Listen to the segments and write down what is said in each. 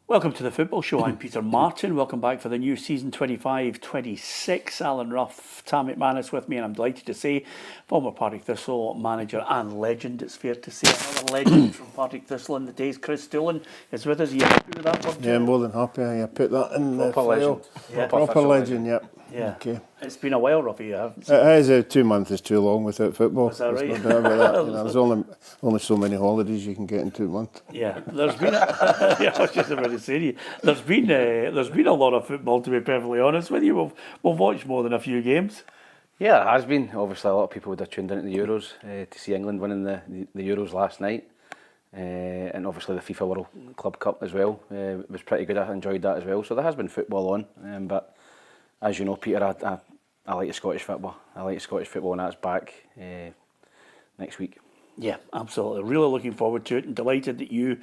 Welcome to the Football Show. I'm Peter Martin. Welcome back for the new season 25-26. Alan Ruff, Tam McManus with me, and I'm delighted to say former Partick Thistle manager and legend, it's fair to say. Another legend from Partick Thistle in the days, Kris Doolan, is with us. Are you happy with that one? Yeah, more than happy. I put that in the proper legend. Yeah. Proper legend, yep. Yeah. Okay. It's been a while, Ruffy. It is. 2 months is too long without football. Is that right? No doubt about that. There's only so many holidays you can get in 2 months. Yeah, there's been. I was just about to say to you, there's been a lot of football. To be perfectly honest with you, we've watched more than a few games. Yeah, there has been. Obviously, a lot of people would have tuned into the Euros to see England winning the Euros last night, and obviously the FIFA World Club Cup as well. It was pretty good. I enjoyed that as well. So there has been football on, but as you know, Peter, I like the Scottish football. I like the Scottish football, and that's back next week. Yeah, absolutely. Really looking forward to it, and delighted that you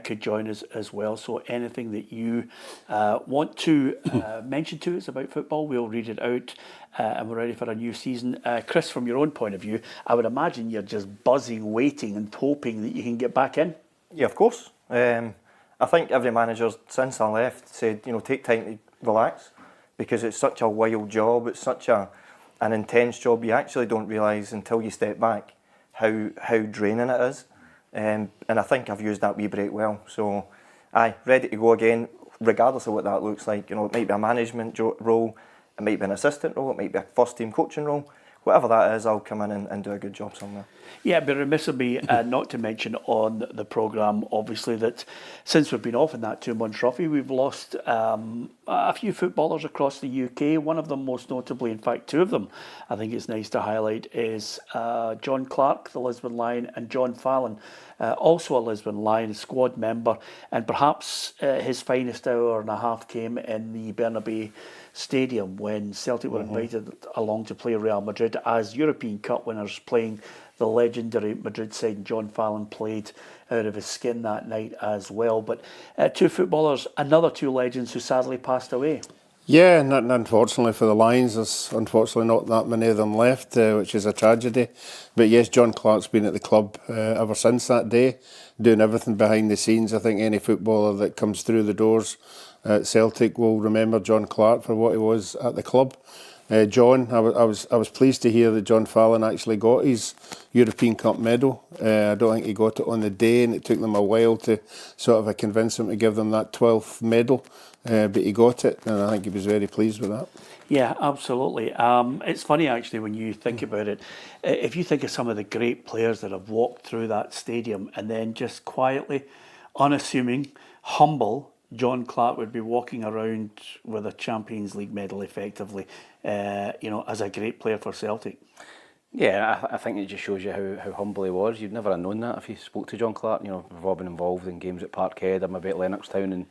could join us as well. So anything that you want to mention to us about football, we'll read it out, and we're ready for a new season. Kris, from your own point of view, I would imagine you're just buzzing, waiting and hoping that you can get back in. Yeah, of course. I think every manager since I left said, take time to relax, because it's such a wild job, it's such an intense job. You actually don't realise until you step back how draining it is, and I think I've used that wee break well. So, ready to go again, regardless of what that looks like. It might be a management role, it might be an assistant role, it might be a first team coaching role. Whatever that is, I'll come in and do a good job somewhere. Yeah, but remiss of me not to mention on the programme, obviously, that since we've been off in that 2 months, Ruffy, we've lost a few footballers across the UK. One of them, most notably, in fact, two of them, I think it's nice to highlight, is John Clark, the Lisbon Lion, and John Fallon, also a Lisbon Lion squad member. And perhaps his finest hour and a half came in the Bernabeu Stadium when Celtic were invited along to play Real Madrid as European Cup winners, playing the legendary Madrid side. John Fallon played out of his skin that night as well. But two footballers, another two legends who sadly passed away. Yeah, and unfortunately for the Lions, there's unfortunately not that many of them left, which is a tragedy. But yes, John Clark's been at the club ever since that day, doing everything behind the scenes. I think any footballer that comes through the doors at Celtic will remember John Clark for what he was at the club. John, I was pleased to hear that John Fallon actually got his European Cup medal. I don't think he got it on the day, and it took them a while to sort of convince him to give them that 12th medal, but he got it, and I think he was very pleased with that. Yeah, absolutely. It's funny actually when you think about it. If you think of some of the great players that have walked through that stadium, and then just quietly, unassuming, humble, John Clark would be walking around with a Champions League medal effectively, as a great player for Celtic. Yeah, I think it just shows you how humble he was. You'd never have known that if you spoke to John Clark. We've all been involved in games at Parkhead or maybe at Lennoxtown, and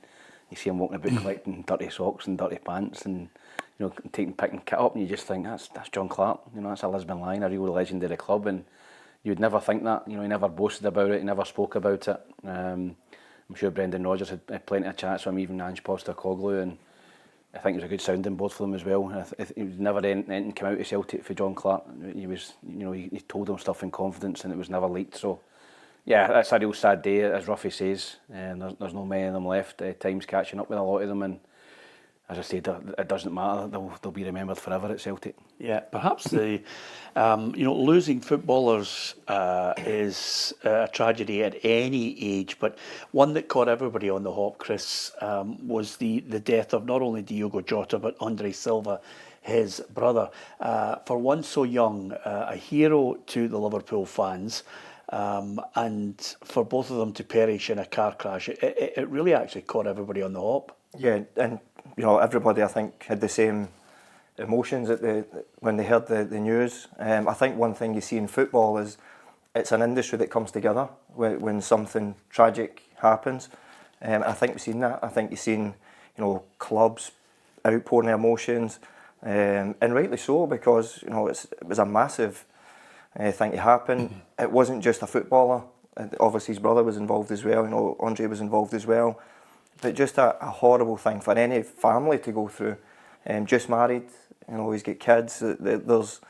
you see him walking about collecting dirty socks and dirty pants and picking kit up, and you just think that's John Clark. That's a Lisbon Lion, a real legend of the club, and you would never think that. He never boasted about it, he never spoke about it. I'm sure Brendan Rodgers had plenty of chats with him, even Ange Postecoglou, and I think it was a good sounding board for them as well. It was never anything came out of Celtic for John Clark. He was, he told them stuff in confidence, and it was never leaked. So, yeah, that's a real sad day, as Ruffy says. There's not many of them left. Time's catching up with a lot of them, and as I said, it doesn't matter. They'll be remembered forever at Celtic. Yeah, perhaps the losing footballers is a tragedy at any age, but one that caught everybody on the hop, Kris, was the death of not only Diogo Jota but Andre Silva, his brother. For one so young, a hero to the Liverpool fans, and for both of them to perish in a car crash, it really actually caught everybody on the hop. Yeah, and everybody, I think, had the same emotions when they heard the news. I think one thing you see in football is it's an industry that comes together when something tragic happens. I think we've seen that. I think you've seen clubs outpouring their emotions, and rightly so, because it was a massive thing to happen. It wasn't just a footballer. Obviously his brother was involved as well. Andre was involved as well. But just a horrible thing for any family to go through. Just married, he's got kids. There's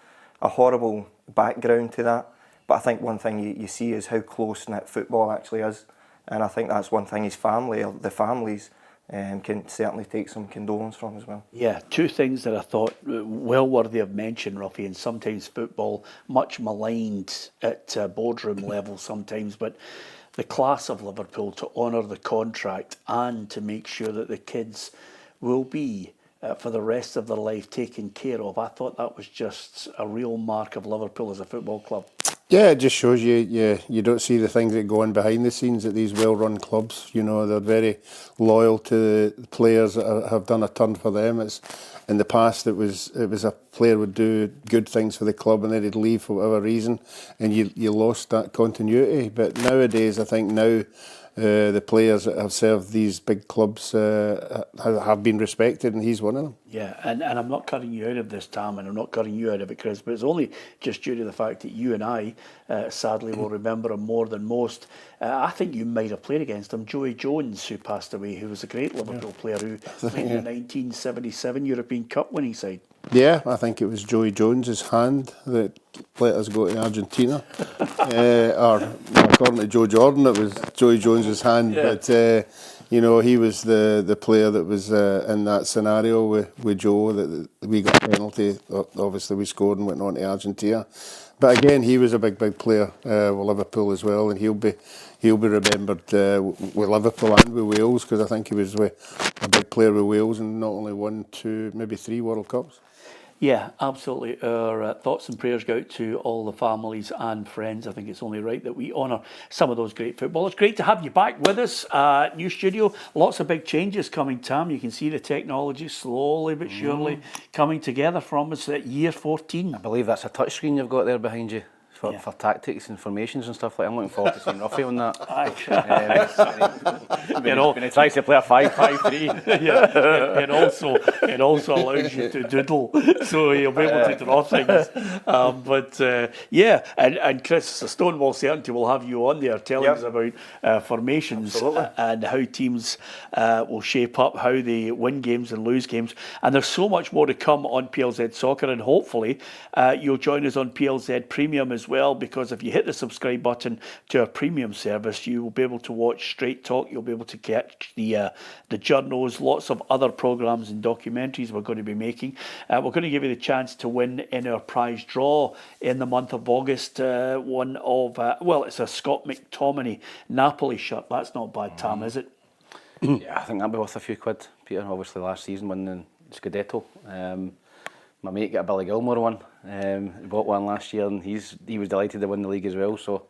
a horrible background to that. But I think one thing you see is how close-knit football actually is. And I think that's one thing his family, or the families, can certainly take some condolence from as well. Yeah, two things that I thought well worthy of mention, Ruffy, and sometimes football much maligned at boardroom level sometimes, but the class of Liverpool to honour the contract and to make sure that the kids will be for the rest of their life taken care of. I thought that was just a real mark of Liverpool as a football club. Yeah, it just shows you don't see the things that go on behind the scenes at these well-run clubs. You know, they're very loyal to the players that have done a turn for them. It's in the past it was a player would do good things for the club and then he'd leave for whatever reason, and you lost that continuity. But nowadays, I think the players that have served these big clubs have been respected, and he's one of them. Yeah, and I'm not cutting you out of this, Tam, and I'm not cutting you out of it, Kris, but it's only just due to the fact that you and I, sadly, will remember him more than most. I think you might have played against him, Joey Jones, who passed away, who was a great Liverpool player who played in the 1977 European Cup winning side. Yeah, I think it was Joey Jones's hand that let us go to Argentina. Or according to Joe Jordan, it was Joey Jones's hand. Yeah. But you know, he was the player that was in that scenario with Joe, that we got a penalty. Obviously, we scored and went on to Argentina. But again, he was a big player with Liverpool as well, and he'll be remembered with Liverpool and with Wales, because I think he was a big player with Wales and not only 1, 2, maybe 3 World Cups. Yeah, absolutely. Our thoughts and prayers go out to all the families and friends. I think it's only right that we honour some of those great footballers. Great to have you back with us. New studio, lots of big changes coming, Tam. You can see the technology slowly but surely coming together from us at year 14. I believe that's a touchscreen you've got there behind you. For tactics and formations and stuff like that. I'm looking forward to seeing Ruffy on that. When he tries to play a 5-5-3. Yeah, it also allows you to doodle, so you'll be able to draw things. And Kris, it's a Stonewall certainty we'll have you on there telling us about formations and how teams will shape up, how they win games and lose games. And there's so much more to come on PLZ Soccer, and hopefully you'll join us on PLZ Premium as well, because if you hit the subscribe button to our premium service, you will be able to watch Straight Talk, you'll be able to catch the journals, lots of other programmes and documentaries we're going to be making. We're going to give you the chance to win in our prize draw in the month of August. It's a Scott McTominay Napoli shirt. That's not bad, Tam, is it? Yeah, I think that'll be worth a few quid, Peter. Obviously last season winning Scudetto. My mate got a Billy Gilmore one. He bought one last year, and he was delighted to win the league as well. So,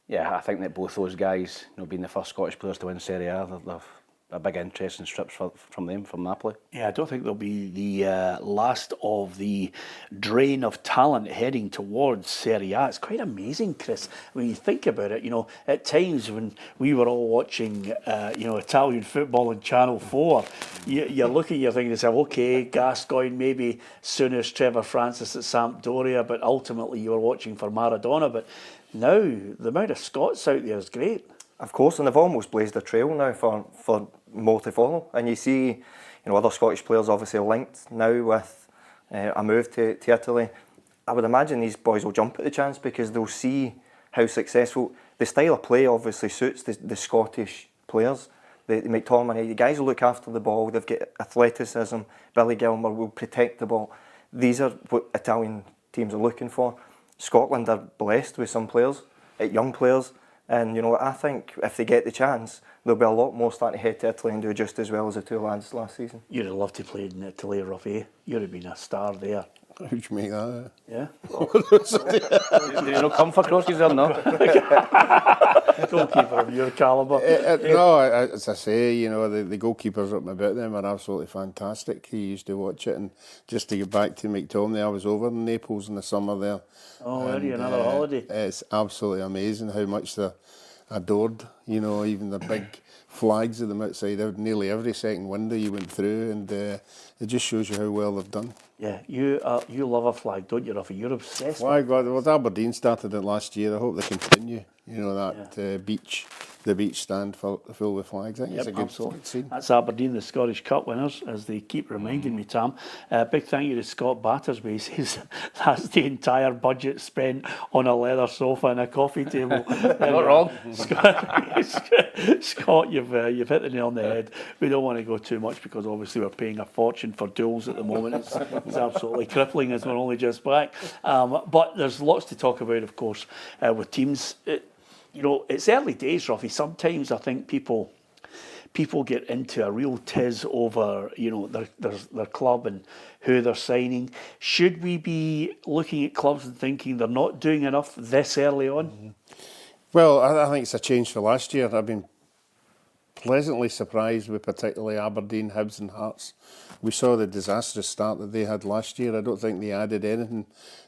yeah, I think that both those guys, being the first Scottish players to win Serie A, they've a big interest in strips from Napoli. Yeah, I don't think they'll be the last of the drain of talent heading towards Serie A. It's quite amazing, Kris, when you think about it. At times when we were all watching, Italian football on Channel 4, you're looking, you're thinking to yourself, okay, Gascoigne, maybe Souness, Trevor Francis at Sampdoria, but ultimately you were watching for Maradona. But now, the amount of Scots out there is great. Of course, and they've almost blazed a trail now for more to follow. And you see, other Scottish players obviously linked now with a move to Italy. I would imagine these boys will jump at the chance because they'll see how successful the style of play obviously suits the Scottish players. The McTominay, the guys will look after the ball. They've got athleticism. Billy Gilmore will protect the ball. These are what Italian teams are looking for. Scotland are blessed with some players, young players. And, I think if they get the chance, there'll be a lot more starting to head to Italy and do just as well as the two lads last season. You'd have loved to play in Italy, Ruffy. You'd have been a star there. How'd you make that? Yeah. Do you not come for crosses or no? Goalkeeper of your calibre. No, as I say, the goalkeepers up about them are absolutely fantastic. He used to watch it, and just to get back to McTominay, I was over in Naples in the summer there. Oh, really? Another holiday? It's absolutely amazing how much they're adored. Even the big flags of them outside nearly every second window you went through, and it just shows you how well they've done. Yeah, you love a flag, don't you, Ruffy? You're obsessed. Well, Aberdeen started it last year. I hope they continue. That beach the beach stand full with flags. I think it's a good scene. That's Aberdeen, the Scottish Cup winners, as they keep reminding me, Tam. Big thank you to Scott Battersby. He says that's the entire budget spent on a leather sofa and a coffee table. Not wrong. Scott, you've hit the nail on the head. We don't want to go too much because obviously we're paying a fortune for duels at the moment. It's absolutely crippling as we're only just back. But there's lots to talk about, of course, with teams. It's early days, Ruffy. Sometimes I think people get into a real tiz over, their club and who they're signing. Should we be looking at clubs and thinking they're not doing enough this early on? Mm-hmm. Well, I think it's a change for last year. I've been pleasantly surprised with particularly Aberdeen, Hibs and Hearts. We saw the disastrous start that they had last year. I don't think they added anything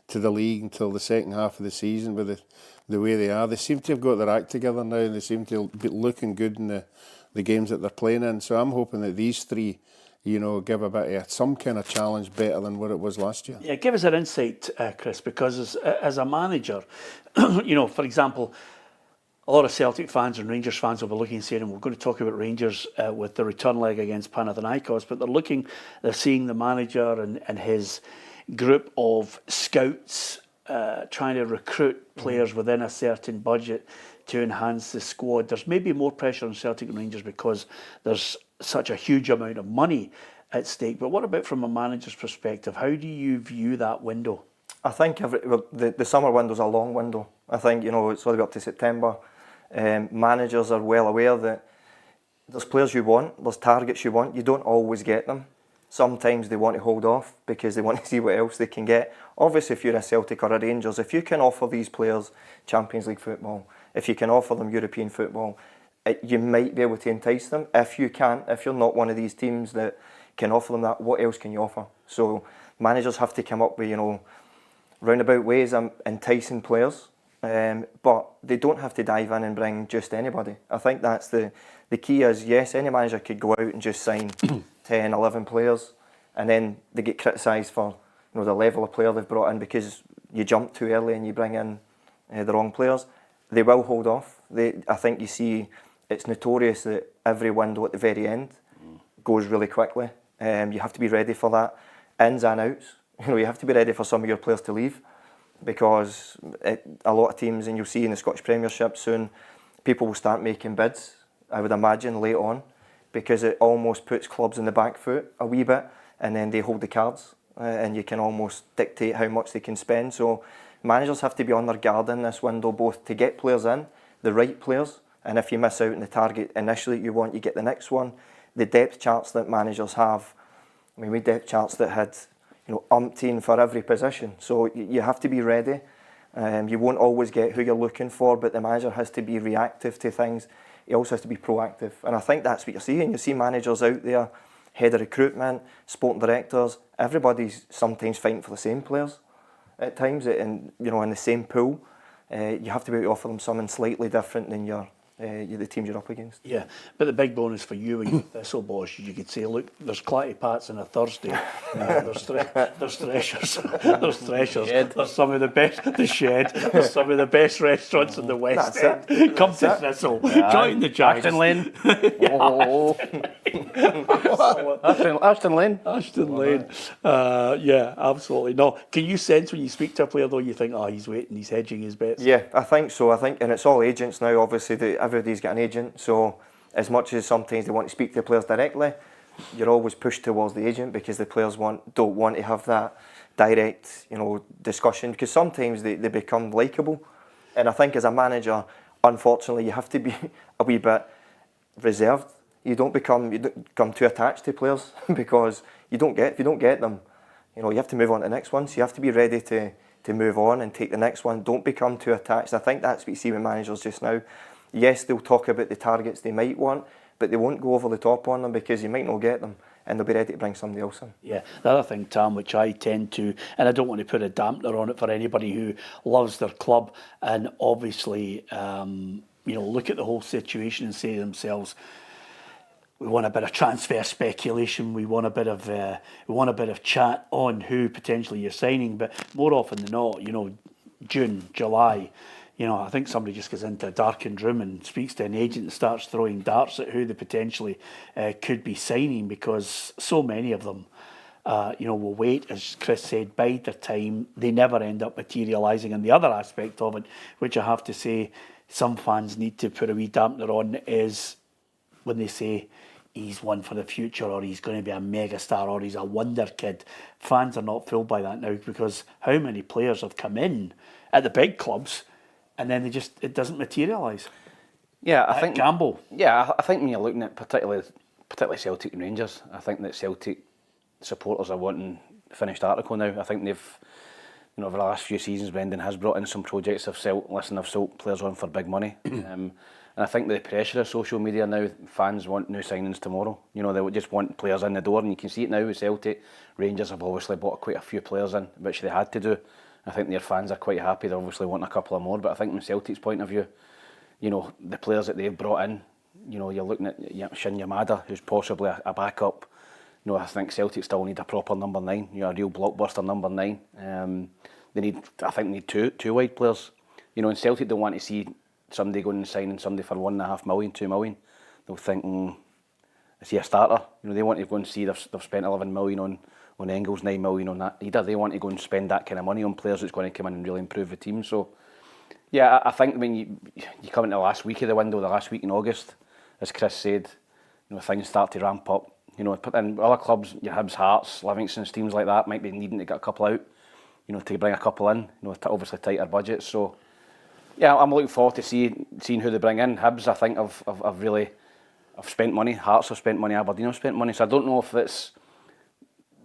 to the league until the second half of the season with the way they are. They seem to have got their act together now and they seem to be looking good in the games that they're playing in. So I'm hoping that these three, give a bit of some kind of challenge better than what it was last year. Yeah, give us an insight, Kris, because as a manager, for example, a lot of Celtic fans and Rangers fans will be looking and saying, we're going to talk about Rangers with the return leg against Panathinaikos, but they're seeing the manager and his group of scouts trying to recruit players within a certain budget to enhance the squad. There's maybe more pressure on Celtic and Rangers because there's such a huge amount of money at stake. But what about from a manager's perspective? How do you view that window? I think the summer window's a long window. I think, it's all the way up to September. Managers are well aware that there's players you want, there's targets you want. You don't always get them. Sometimes they want to hold off because they want to see what else they can get. Obviously, if you're a Celtic or a Rangers, if you can offer these players Champions League football, if you can offer them European football, you might be able to entice them. If you can't, if you're not one of these teams that can offer them that, what else can you offer? So managers have to come up with, roundabout ways of enticing players. But they don't have to dive in and bring just anybody. I think that's the key is, yes, any manager could go out and just sign 10, 11 players and then they get criticised for the level of player they've brought in because you jump too early and you bring in the wrong players. They will hold off. I think you see it's notorious that every window at the very end goes really quickly. You have to be ready for that. Ins and outs. You have to be ready for some of your players to leave. Because a lot of teams, and you'll see in the Scottish Premiership soon, people will start making bids, I would imagine, late on, because it almost puts clubs in the back foot a wee bit, and then they hold the cards, and you can almost dictate how much they can spend. So managers have to be on their guard in this window, both to get players in, the right players, and if you miss out on the target initially you want, you get the next one. The depth charts that managers have, we had depth charts that had umpteen for every position. So you have to be ready. You won't always get who you're looking for, but the manager has to be reactive to things. He also has to be proactive. And I think that's what you're seeing. You see managers out there, head of recruitment, sporting directors, everybody's sometimes fighting for the same players at times, and in the same pool. You have to be able to offer them something slightly different than the teams you're up against. Yeah, but the big bonus for you and your Thistle boss, you could say, look, there's Clatty Pats on a Thursday, there's Threshers, there's some of the best, the Shed, there's some of the best restaurants in the West End. Come to Thistle, join the Giants. Ashton Lane. Ashton Lane. Ashton Lane. Yeah, absolutely. No, can you sense when you speak to a player though, you think, he's waiting, he's hedging his bets? Yeah, I think so. And it's all agents now, obviously, everybody's got an agent, so as much as sometimes they want to speak to the players directly, you're always pushed towards the agent because the players don't want to have that direct discussion, because sometimes they become likeable. And I think as a manager, unfortunately, you have to be a wee bit reserved. You don't become too attached to players because if you don't get them, you have to move on to the next one. So you have to be ready to move on and take the next one. Don't become too attached. I think that's what you see with managers just now. Yes, they'll talk about the targets they might want, but they won't go over the top on them because you might not get them, and they'll be ready to bring somebody else in. Yeah, the other thing, Tam, which I tend to, and I don't want to put a dampener on it for anybody who loves their club and obviously, look at the whole situation and say to themselves, we want a bit of transfer speculation. We want a bit of chat on who potentially you're signing. But more often than not, June, July, you know, I think somebody just goes into a darkened room and speaks to an agent and starts throwing darts at who they potentially could be signing, because so many of them, you know, will wait, as Kris said, bide their time. They never end up materialising. And the other aspect of it, which I have to say some fans need to put a wee dampener on, is when they say he's one for the future, or he's going to be a mega star, or he's a wonder kid. Fans are not fooled by that now, because how many players have come in at the big clubs and then it doesn't materialise? Yeah, I think gamble. Yeah, I think when you're looking at particularly Celtic and Rangers, I think that Celtic supporters are wanting a finished article now. I think they've, you know, over the last few seasons, Brendan has brought in some projects of sold players on for big money. And I think the pressure of social media now, fans want new signings tomorrow. You know, they just want players in the door, and you can see it now with Celtic. Rangers have obviously bought quite a few players in, which they had to do. I think their fans are quite happy. They obviously want a couple of more, but I think from Celtic's point of view, you know, the players that they've brought in, you know, you're looking at Shin Yamada, who's possibly a backup. You know, I think Celtic still need a proper number 9, you know, a real blockbuster number 9. I think they need two wide players. You know, and Celtic don't want to see somebody going and signing somebody for $1.5 million, $2 million. They'll think, is he a starter? You know, they want to go and see they've spent $11 million on Engels, $9 million on that. Either they want to go and spend that kind of money on players that's going to come in and really improve the team. So, yeah, I think when you come into the last week of the window, the last week in August, as Kris said, you know, things start to ramp up. You know, and other clubs, your Hibs, Hearts, Livingston, teams like that might be needing to get a couple out, you know, to bring a couple in, you know, obviously tighter budgets. So, yeah, I'm looking forward to seeing who they bring in. Hibs, I think, have really spent money. Hearts have spent money. Aberdeen have spent money. So I don't know if it's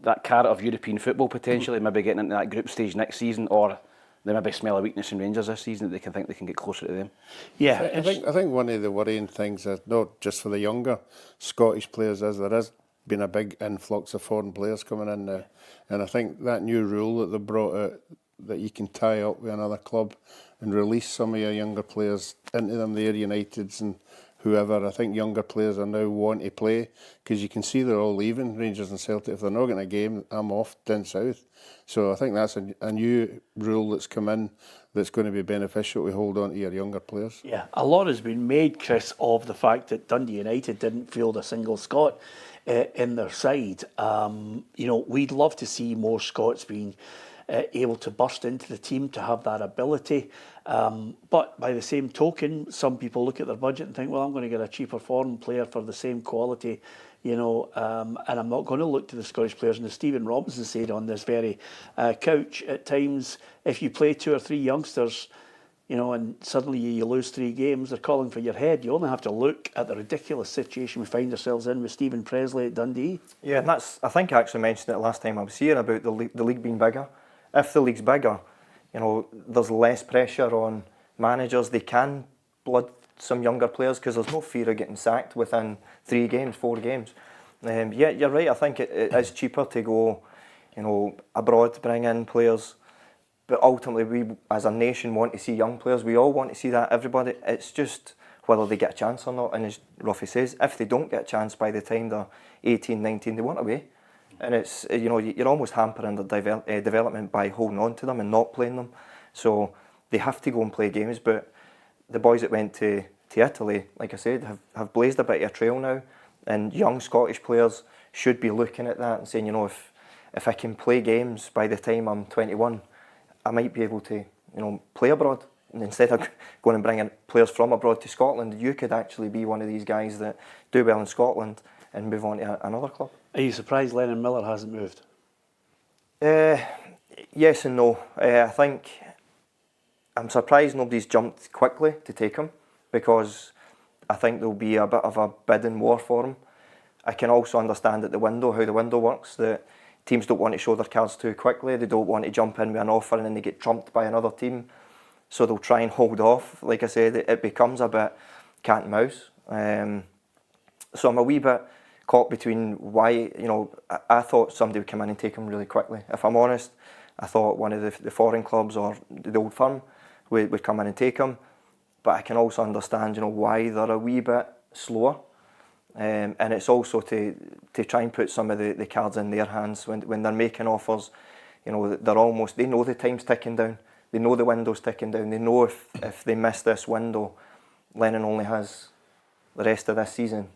that carrot of European football potentially, maybe getting into that group stage next season, or they maybe smell a weakness in Rangers this season that they can think they can get closer to them. Yeah, I think one of the worrying things is not just for the younger Scottish players, is there has been a big influx of foreign players coming in now, and I think that new rule that they brought out, that you can tie up with another club and release some of your younger players into them, the Ayr Uniteds and whoever. I think younger players are now wanting to play, because you can see they're all leaving Rangers and Celtic. If they're not getting a game, I'm off down south. So I think that's a new rule that's come in that's going to be beneficial to hold on to your younger players. Yeah, a lot has been made, Kris, of the fact that Dundee United didn't field a single Scot in their side. You know, we'd love to see more Scots being able to burst into the team, to have that ability. But by the same token, some people look at their budget and think, well, I'm going to get a cheaper foreign player for the same quality, you know, and I'm not going to look to the Scottish players. And as Stephen Robinson said on this very couch, at times, if you play 2 or 3 youngsters, you know, and suddenly you lose 3 games, they're calling for your head. You only have to look at the ridiculous situation we find ourselves in with Stephen Presley at Dundee. Yeah, and that's, I think I actually mentioned it last time I was here about the league being bigger. If the league's bigger, you know, there's less pressure on managers. They can blood some younger players because there's no fear of getting sacked within 3 games, 4 games. Yeah, you're right. I think it is cheaper to go, you know, abroad to bring in players. But ultimately, we as a nation want to see young players. We all want to see that. Everybody. It's just whether they get a chance or not. And as Ruffy says, if they don't get a chance by the time they're 18, 19, they want away. And it's, you know, you're almost hampering their development by holding on to them and not playing them. So they have to go and play games. But the boys that went to Italy, like I said, have blazed a bit of a trail now. And young Scottish players should be looking at that and saying, you know, if I can play games by the time I'm 21, I might be able to, you know, play abroad. And instead of going and bringing players from abroad to Scotland, you could actually be one of these guys that do well in Scotland and move on to another club. Are you surprised Lennon Miller hasn't moved? Yes and no. I think I'm surprised nobody's jumped quickly to take him, because I think there'll be a bit of a bidding war for him. I can also understand how the window works, that teams don't want to show their cards too quickly. They don't want to jump in with an offer and then they get trumped by another team. So they'll try and hold off. Like I said, it becomes a bit cat and mouse. So I'm a wee bit caught between why, you know, I thought somebody would come in and take him really quickly. If I'm honest, I thought one of the foreign clubs or the old firm would come in and take him. But I can also understand, you know, why they're a wee bit slower. And it's also to try and put some of the cards in their hands when they're making offers. You know, they know the time's ticking down. They know the window's ticking down. They know if they miss this window, Lennon only has the rest of this season.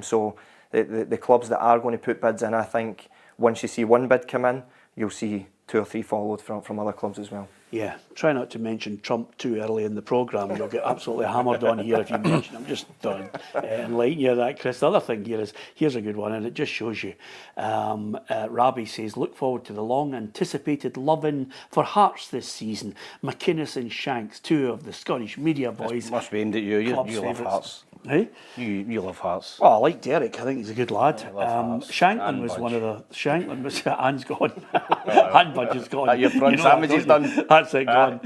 So the clubs that are going to put bids in, I think once you see one bid come in, you'll see 2 or 3 followed from other clubs as well. Yeah, try not to mention Trump too early in the programme. You'll get absolutely hammered on here if you mention him. Just enlighten you of that, Kris. The other thing here is, here's a good one, and it just shows you. Rabi says, look forward to the long-anticipated love-in for Hearts this season. McManus and Shanks, 2 of the Scottish media boys. This must be aimed at you. You love favourites. Hearts. Hey? You love Hearts. Oh, I like Derek. I think he's a good lad. Shanklin And was Budge. one of the... Shanklin was... Anne's gone. And Budge is gone. Your prawn sandwich is done. That's it, gone.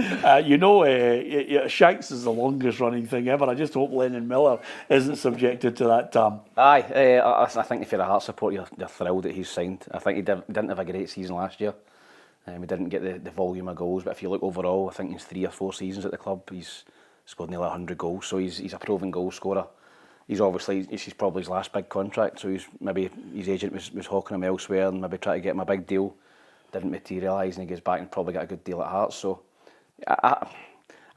Shanks is the longest running thing ever. I just hope Lennon Miller isn't subjected to that term. Aye, I think if you're a Hearts supporter, you're thrilled that he's signed. I think he didn't have a great season last year. We didn't get the volume of goals, but if you look overall, I think he's 3 or 4 seasons at the club. He's scored nearly 100 goals, so he's a proven goal scorer. He's obviously, this is probably his last big contract, so maybe his agent was hawking him elsewhere and maybe trying to get him a big deal. Didn't materialise, and he goes back and probably got a good deal at Hearts. So I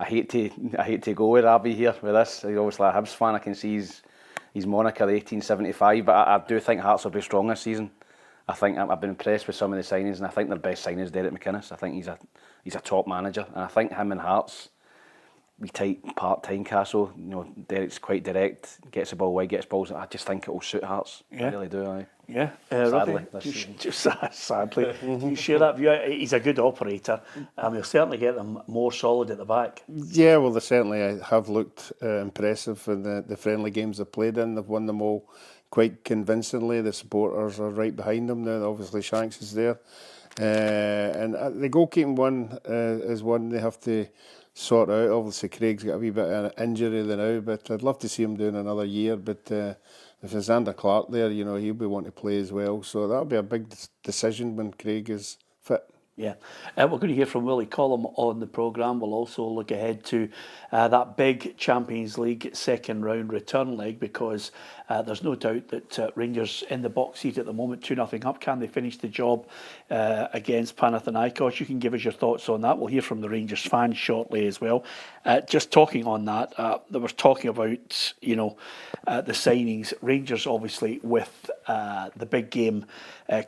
hate to go with Rabi here with this. He's obviously a Hibs fan. I can see his moniker, the 1875, but I do think Hearts will be strong this season. I think I've been impressed with some of the signings, and I think their best signing is Derek McManus. I think he's a top manager, and I think him and Hearts, we tight part-time Castle. Derek's quite direct, gets the ball away, gets balls. I just think it will suit Hearts. Yeah. I really do. Yeah, Sadly, sadly, you share that view. He's a good operator. He'll certainly get them more solid at the back. Yeah, well, they certainly have looked impressive in the friendly games they've played in. They've won them all quite convincingly. The supporters are right behind them now. Obviously, Shanks is there. And the goalkeeping one is one they have to sort out. Obviously, Craig's got a wee bit of an injury now, but I'd love to see him doing another year. But if there's Xander Clark there, he'll be wanting to play as well. So that'll be a big decision when Craig is fit. Yeah, we're going to hear from Willie Collum on the programme. We'll also look ahead to that big Champions League second round return leg, because there's no doubt that Rangers in the box seat at the moment, 2-0 up. Can they finish the job against Panathinaikos? You can give us your thoughts on that. We'll hear from the Rangers fans shortly as well. Just talking on that, there was talking about the signings. Rangers obviously with the big game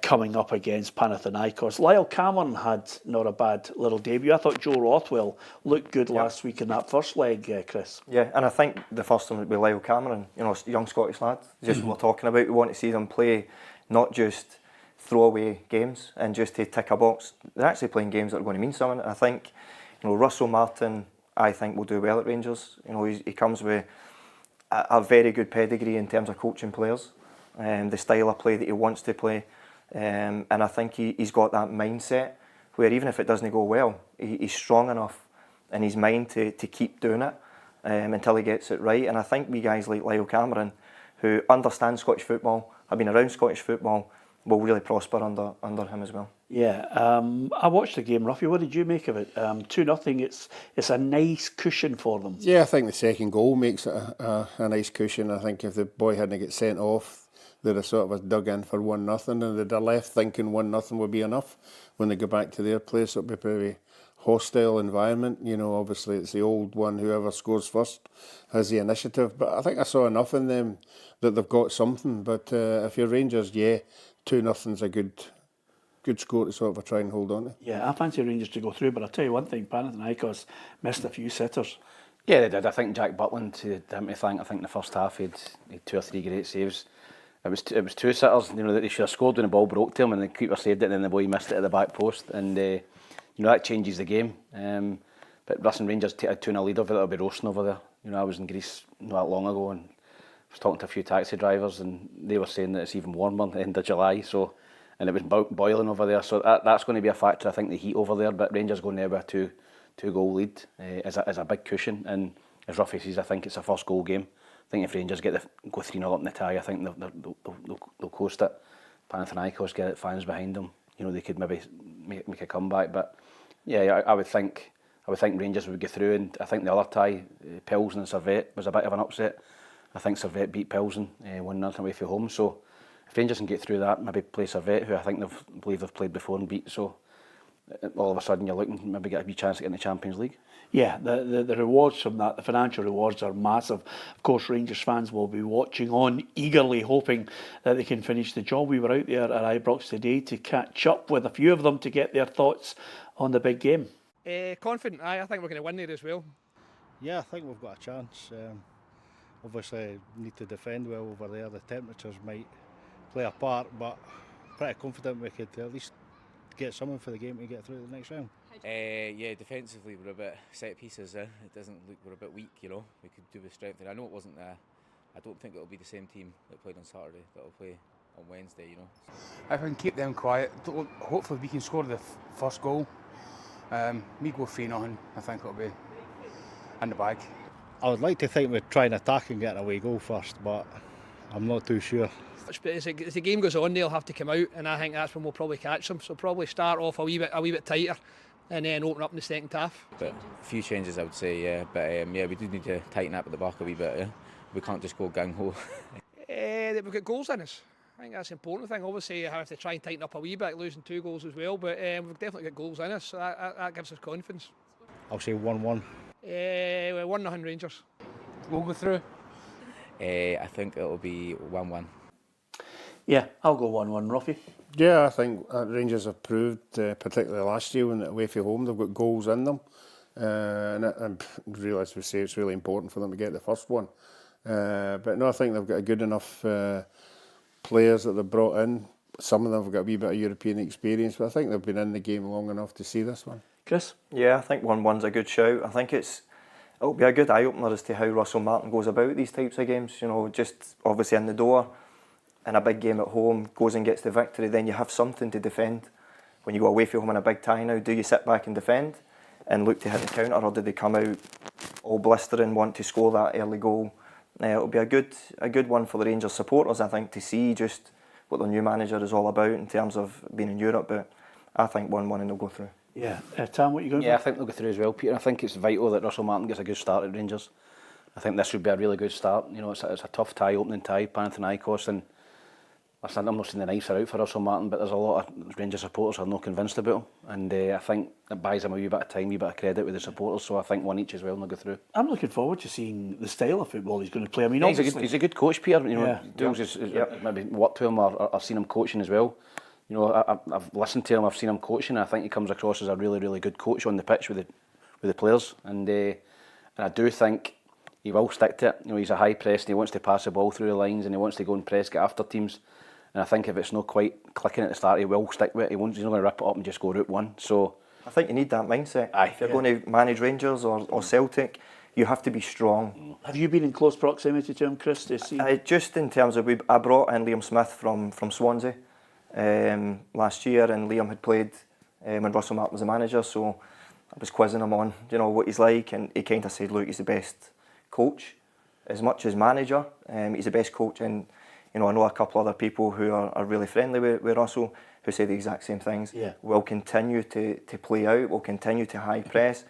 coming up against Panathinaikos. Lyle Cameron had not a bad little debut. I thought Joe Rothwell looked good last week in that first leg, Kris. Yeah, and I think the first one would be Lyle Cameron, young Scottish lad. Just what we're talking about. We want to see them play, not just throwaway games and just to tick a box. They're actually playing games that are going to mean something. I think, Russell Martin, I think will do well at Rangers. He comes with a very good pedigree in terms of coaching players, the style of play that he wants to play, and I think he's got that mindset where even if it doesn't go well, he's strong enough in his mind to keep doing it until he gets it right. And I think we guys like Lyle Cameron, who understand Scottish football, have been around Scottish football, will really prosper under him as well. Yeah, I watched the game, Ruffy. What did you make of it? 2-0. It's a nice cushion for them. Yeah, I think the second goal makes it a nice cushion. I think if the boy hadn't get sent off, they'd have sort of dug in for 1-0, and they'd have left thinking 1-0 would be enough. When they go back to their place, it'll be a very hostile environment. Obviously it's the old one, whoever scores first has the initiative. But I think I saw enough in them that they've got something. But if you're Rangers, 2-0's a good score to sort of try and hold on to. Yeah, I fancy Rangers to go through, but I'll tell you one thing, Panathinaikos missed a few sitters. Yeah, they did. I think Jack Butland, to him to thank, I think in the first half he had 2 or 3 great saves. It was 2 sitters, that they should have scored when the ball broke to him, and the keeper saved it, and then the boy missed it at the back post, and that changes the game. But listen, Rangers take a 2-0 lead over it, they'll be roasting over there. I was in Greece not that long ago, and I was talking to a few taxi drivers, and they were saying that it's even warmer at the end of July, and it was boiling over there, so that's going to be a factor. I think the heat over there, but Rangers going there with a two goal lead is a big cushion, and as Ruffy says, I think it's a first goal game. I think if Rangers go 3-0 up in the tie, I think they'll coast it. Panathinaikos get it, fans behind them. They could maybe make a comeback, but yeah, I would think Rangers would go through, and I think the other tie, Pilsen and Servette, was a bit of an upset. I think Servette beat Pilsen 1-0 away from home, so if Rangers can get through that, maybe play Servette, who I think believe they've played before and beat. So all of a sudden you're looking maybe get a wee chance to get in the Champions League. Yeah, the rewards from that, the financial rewards are massive. Of course, Rangers fans will be watching on, eagerly hoping that they can finish the job. We were out there at Ibrox today to catch up with a few of them to get their thoughts on the big game. Confident, I think we're going to win there as well. Yeah, I think we've got a chance. Obviously, need to defend well over there. The temperatures might play a part, but pretty confident we could at least get something for the game to get through to the next round. Yeah, defensively we're a bit set pieces. It doesn't look we're a bit weak. You know, we could do with strength. And I know it wasn't. I don't think it'll be the same team that played on Saturday that'll play on Wednesday. You know. If we can keep them quiet, hopefully we can score the first goal. Me go 3-0. I think it'll be in the bag. I would like to think we'd try and attack and get an away goal first, but I'm not too sure. But as the game goes on, they'll have to come out, and I think that's when we'll probably catch them. So probably start off a wee bit tighter, and then open up in the second half. But a few changes, I would say. Yeah, but yeah, we do need to tighten up at the back a wee bit. Yeah? We can't just go gung ho. We've got goals in us. I think that's the important thing. Obviously, I have to try and tighten up a wee bit, losing 2 goals as well. But we've definitely got goals in us, so that gives us confidence. I'll say 1-1. We're 1-0 Rangers. We'll go through. I think it'll be 1-1. Yeah, I'll go 1-1, Ruffy. Yeah, I think Rangers have proved, particularly last year when away from home, they've got goals in them. And I realise we say it's really important for them to get the first one. But no, I think they've got a good enough players that they've brought in. Some of them have got a wee bit of European experience, but I think they've been in the game long enough to see this one. Kris? Yeah, I think 1-1's a good shout. I think it'll be a good eye-opener as to how Russell Martin goes about these types of games. You know, just obviously in the door, in a big game at home, goes and gets the victory, then you have something to defend. When you go away from home in a big tie now, do you sit back and defend and look to hit the counter, or do they come out all blistering, want to score that early goal? It'll be a good one for the Rangers supporters, I think, to see just what their new manager is all about in terms of being in Europe. But I think 1-1 and they'll go through. Yeah. Tam, what are you going to Yeah, I think they'll go through as well, Peter. I think it's vital that Russell Martin gets a good start at Rangers. I think this would be a really good start. You know, it's a tough tie, opening tie, Panathinaikos, and I'm not saying the knives are out for Russell Martin, but there's a lot of Rangers supporters who are not convinced about him, and I think it buys him a wee bit of time, a wee bit of credit with the supporters, so I think 1 each as well and they'll go through. I'm looking forward to seeing the style of football he's going to play. I mean, yeah, he's a good coach, Peter. You know, Yeah. Dools has maybe worked with him or seen him coaching as well. You know, I've listened to him, I've seen him coaching, and I think he comes across as a really, really good coach on the pitch with the players, and I do think he will stick to it. You know, he's a high press and he wants to pass the ball through the lines and he wants to go and press, get after teams. And I think if it's not quite clicking at the start, he will stick with it. He's not going to rip it up and just go route one. So I think you need that mindset. If you're going to manage Rangers or Celtic, you have to be strong. Have you been in close proximity to him, Kris, to see? Just in terms of, I brought in Liam Smith from Swansea last year, and Liam had played when Russell Martin was the manager, so I was quizzing him on, you know, what he's like, and he kind of said, look, he's the best coach as much as manager. He's the best coach, and you know, I know a couple other people who are really friendly with Russell who say the exact same things. Yeah. Will continue to play out, will continue to high press,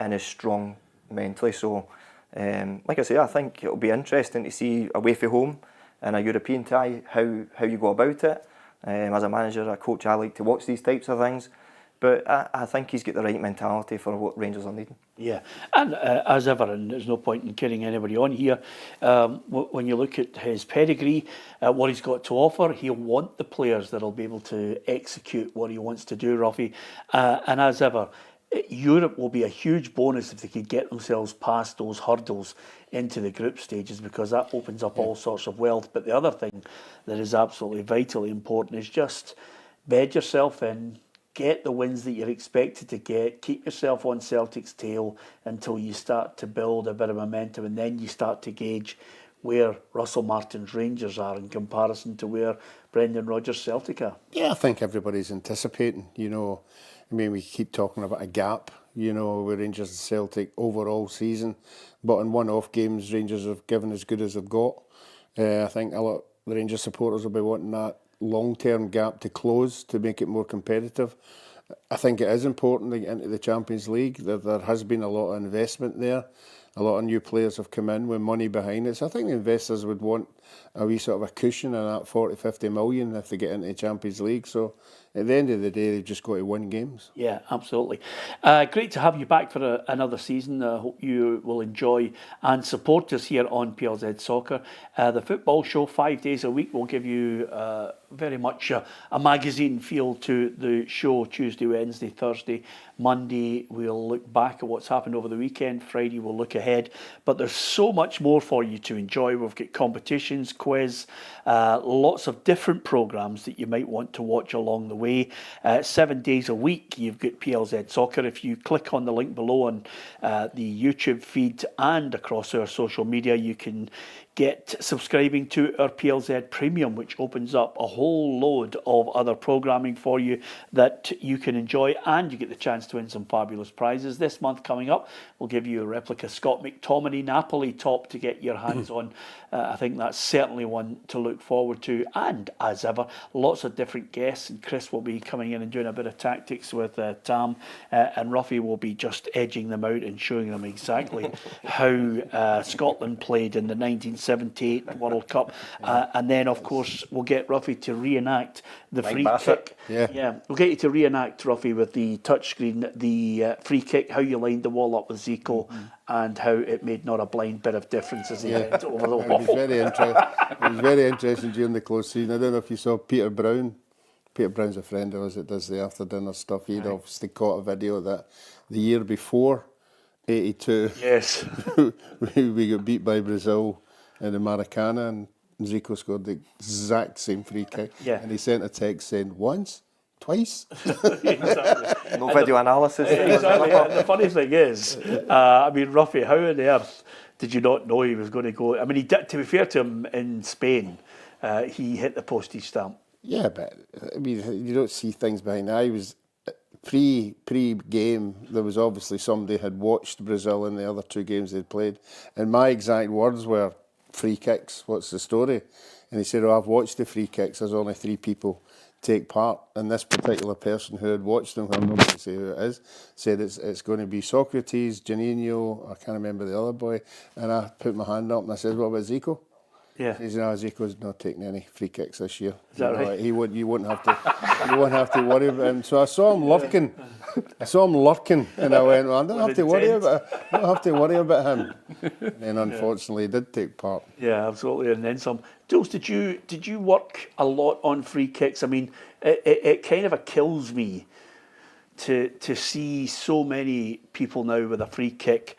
and is strong mentally. So, like I say, I think it'll be interesting to see away from home in a European tie how you go about it. As a manager, a coach, I like to watch these types of things. But I think he's got the right mentality for what Rangers are needing. Yeah, and as ever, and there's no point in kidding anybody on here, when you look at his pedigree, what he's got to offer, he'll want the players that'll be able to execute what he wants to do, Ruffy. And as ever, Europe will be a huge bonus if they could get themselves past those hurdles into the group stages, because that opens up all sorts of wealth. But the other thing that is absolutely vitally important is just bed yourself in, get the wins that you're expected to get, keep yourself on Celtic's tail until you start to build a bit of momentum, and then you start to gauge where Russell Martin's Rangers are in comparison to where Brendan Rodgers' Celtic are. Yeah, I think everybody's anticipating, you know. I mean, we keep talking about a gap, you know, with Rangers and Celtic overall season, but in one-off games, Rangers have given as good as they've got. I think a lot of the Rangers supporters will be wanting that long-term gap to close to make it more competitive. I think it is important to get into the Champions League. There has been a lot of investment there. A lot of new players have come in with money behind it. So I think the investors would want a wee sort of a cushion of that 40-50 million if they get into the Champions League. So at the end of the day, they've just got to win games. Yeah, absolutely. Great to have you back for another season. I hope you will enjoy and support us here on PLZ Soccer. The football show, 5 days a week, will give you very much a magazine feel to the show. Tuesday, Wednesday, Thursday, Monday, we'll look back at what's happened over the weekend. Friday, we'll look ahead. But there's so much more for you to enjoy. We've got competitions, quiz, lots of different programmes that you might want to watch along the way. 7 days a week, you've got PLZ Soccer. If you click on the link below on the YouTube feed and across our social media, you can get subscribing to our PLZ Premium, which opens up a whole load of other programming for you that you can enjoy, and you get the chance to win some fabulous prizes. This month coming up, we'll give you a replica Scott McTominay Napoli top to get your hands on. I think that's certainly one to look forward to. And as ever, lots of different guests, and Kris will be coming in and doing a bit of tactics with Tam, and Ruffy will be just edging them out and showing them exactly how Scotland played in the 1978 World Cup. And then, of course, we'll get Ruffy to reenact the free kick. Yeah, we'll get you to reenact, Ruffy, with the touchscreen, the free kick, how you lined the wall up with Zico, and how it made not a blind bit of difference as he went over the wall. It was very interesting during the close season. I don't know if you saw Peter Brown. Peter Brown's a friend of us that does the after dinner stuff. He'd obviously caught a video that the year before, 82, yes, we got beat by Brazil in the Maracana, and Zico scored the exact same free kick. Yeah. And he sent a text saying, once? Twice? Exactly. No video analysis. Exactly. And the funny thing is, I mean, Ruffy, how on earth did you not know he was going to go? I mean, he did, to be fair to him, in Spain, he hit the postage stamp. Yeah, but I mean, you don't see things behind that. I was pre-game. There was obviously somebody had watched Brazil in the other two games they'd played, and my exact words were, "Free kicks. What's the story?" And he said, "Oh, I've watched the free kicks. There's only 3 people take part." And this particular person who had watched them, I'm not going to say who it is, said it's going to be Socrates, Janino, I can't remember the other boy. And I put my hand up and I said, "What about Zico?" Yeah. He said, "No, Zico's not taking any free kicks this year." Is that right? You wouldn't have to worry about him. So I saw him lurking. And I went, "Well, I don't have to worry about him." And then unfortunately he did take part. Yeah, absolutely, and then some. Jules, did you work a lot on free kicks? I mean, it kind of kills me to see so many people now with a free kick,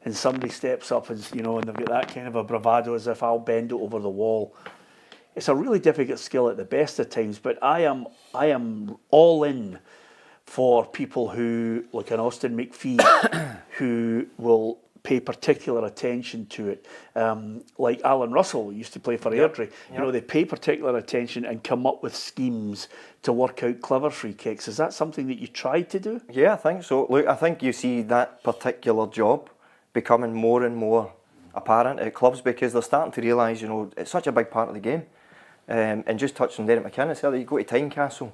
and somebody steps up and and they've got that kind of a bravado as if I'll bend it over the wall. It's a really difficult skill at the best of times, but I am all in for people who, like an Austin McPhee, who will pay particular attention to it. Like Alan Russell used to play for Airdrie. They pay particular attention and come up with schemes to work out clever free kicks. Is that something that you tried to do? Yeah, I think so. Look, I think you see that particular job becoming more and more apparent at clubs because they're starting to realise, it's such a big part of the game. And just touching on Derek McInnes earlier, you go to Tynecastle,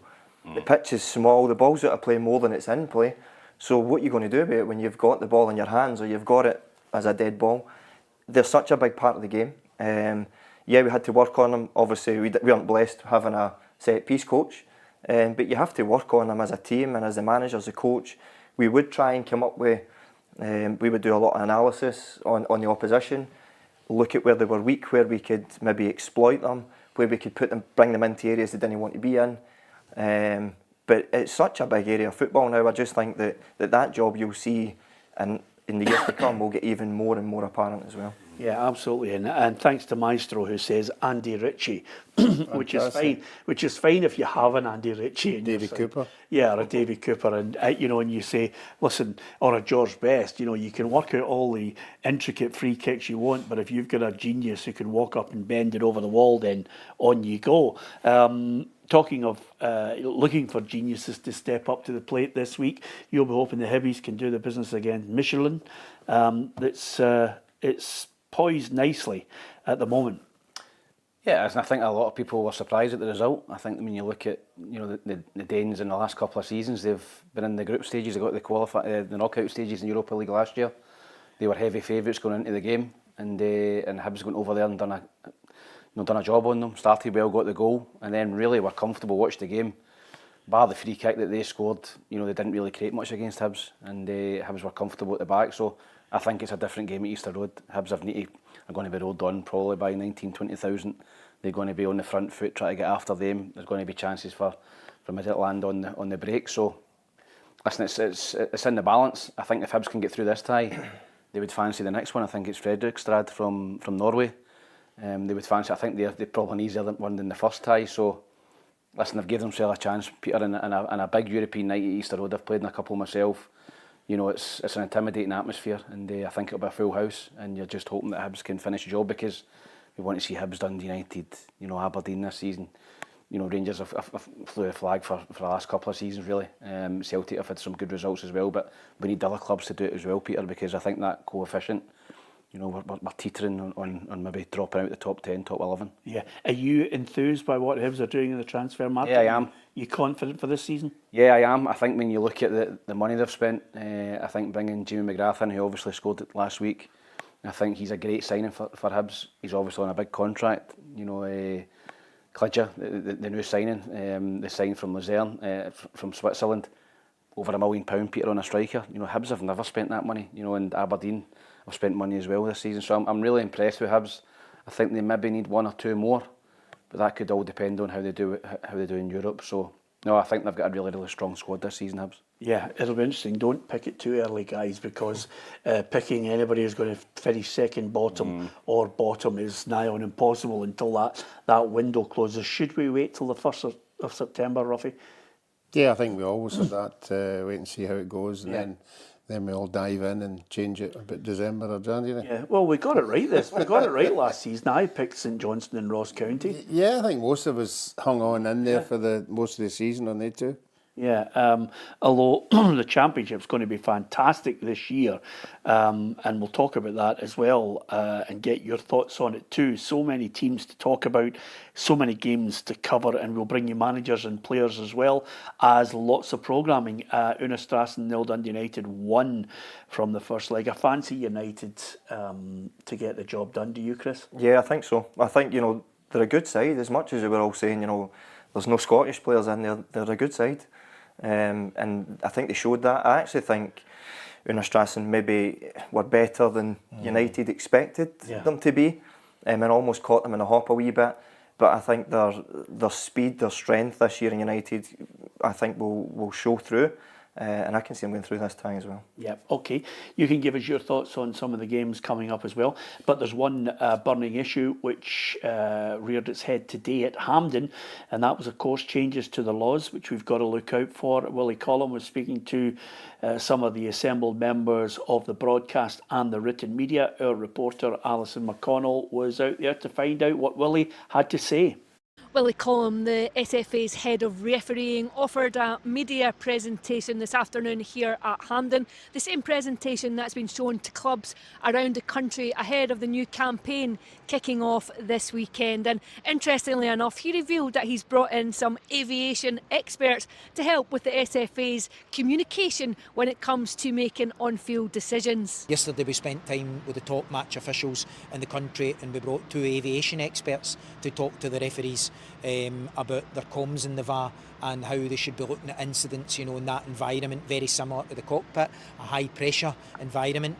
the pitch is small, the ball's out of play more than it's in play. So what are you going to do about it when you've got the ball in your hands or you've got it as a dead ball? They're such a big part of the game. We had to work on them. Obviously, we weren't blessed having a set-piece coach, but you have to work on them as a team and as a manager, as a coach. We would try and come up with, we would do a lot of analysis on the opposition, look at where they were weak, where we could maybe exploit them, where we could bring them into areas they didn't want to be in. But it's such a big area of football now. I just think that job you'll see, and in the years to come, will get even more and more apparent as well. Yeah, absolutely, and thanks to Maestro who says Andy Ritchie, which is fine. Which is fine if you have an Andy Ritchie. Davy Cooper. Yeah, or a Davy Cooper, and and you say, listen, or a George Best. You can work out all the intricate free kicks you want, but if you've got a genius who can walk up and bend it over the wall, then on you go. Talking of looking for geniuses to step up to the plate this week, you'll be hoping the Hibbies can do the business against Michelin. It's poised nicely at the moment. Yeah, and I think a lot of people were surprised at the result. I think when you look at the Danes in the last couple of seasons, they've been in the group stages. They got the knockout stages in Europa League last year. They were heavy favourites going into the game, and Hibs went over there and done a job on them. Started well, got the goal, and then really were comfortable. Watched the game. bar the free kick that they scored, you know, they didn't really create much against Hibs, and Hibs were comfortable at the back. So I think it's a different game at Easter Road. Hibs are going to be rolled on probably by 19,000-20,000. They're going to be on the front foot trying to get after them. There's going to be chances for Midtjylland on the break. So listen, it's in the balance. I think if Hibs can get through this tie, they would fancy the next one. I think it's Fredrikstad from Norway. They would fancy. I think they're probably an easier one than the first tie. So listen, they've given themselves a chance, Peter, in a big European night at Easter Road. I've played in a couple myself. You know, it's an intimidating atmosphere, and I think it'll be a full house. And you're just hoping that Hibs can finish the job, because we want to see Hibs, Dundee United, you know, Aberdeen this season. You know, Rangers have flew the flag for the last couple of seasons, really. Celtic have had some good results as well, but we need other clubs to do it as well, Peter, because I think that coefficient, you know, we're teetering on maybe dropping out the top 10, top 11. Yeah. Are you enthused by what Hibs are doing in the transfer market? Yeah, I am. You confident for this season? Yeah, I am. I think when you look at the money they've spent, I think bringing Jamie McGrath in, who obviously scored it last week, I think he's a great signing for Hibs. He's obviously on a big contract. You know, Klidja, the new signing, they signed from Luzern, from Switzerland, over £1 million, Peter, on a striker. You know, Hibs have never spent that money. You know, and Aberdeen have spent money as well this season. So I'm really impressed with Hibs. I think they maybe need one or two more, but that could all depend on how they do in Europe. So no, I think they've got a really, really strong squad this season, Hibs. Yeah, it'll be interesting. Don't pick it too early, guys, because picking anybody who's going to finish second bottom or bottom is nigh on impossible until that window closes. Should we wait till the 1st of September, Ruffy? Yeah, I think we always have that, wait and see how it goes, and then we all dive in and change it about December or January. Yeah, well, we got it right. We got it right last season. I picked St Johnstone and Ross County. Yeah, I think most of us hung on in there for most of the season on they too. Yeah, although the Championship's going to be fantastic this year, and we'll talk about that as well, and get your thoughts on it too. So many teams to talk about, so many games to cover, and we'll bring you managers and players as well as lots of programming. Una Strassen 0 Dundee United 1 from the first leg. I fancy United to get the job done. Do you, Kris? Yeah, I think so. I think, you know, they're a good side, as much as we were all saying, you know, there's no Scottish players in there. They're a good side. And I think they showed that. I actually think Una Strassen maybe were better than United expected them to be, and almost caught them in a hop a wee bit. But I think their speed, their strength this year in United, I think will show through. And I can see them going through this tie as well. Yeah, okay. You can give us your thoughts on some of the games coming up as well. But there's one burning issue which reared its head today at Hampden, and that was, of course, changes to the laws, which we've got to look out for. Willie Collum was speaking to some of the assembled members of the broadcast and the written media. Our reporter, Alison McConnell, was out there to find out what Willie had to say. Willie Collum, the SFA's head of refereeing, offered a media presentation this afternoon here at Hampden. The same presentation that's been shown to clubs around the country ahead of the new campaign kicking off this weekend. And interestingly enough, he revealed that he's brought in some aviation experts to help with the SFA's communication when it comes to making on-field decisions. Yesterday we spent time with the top match officials in the country, and we brought 2 aviation experts to talk to the referees about their comms in the VAR and how they should be looking at incidents, you know, in that environment, very similar to the cockpit, a high pressure environment,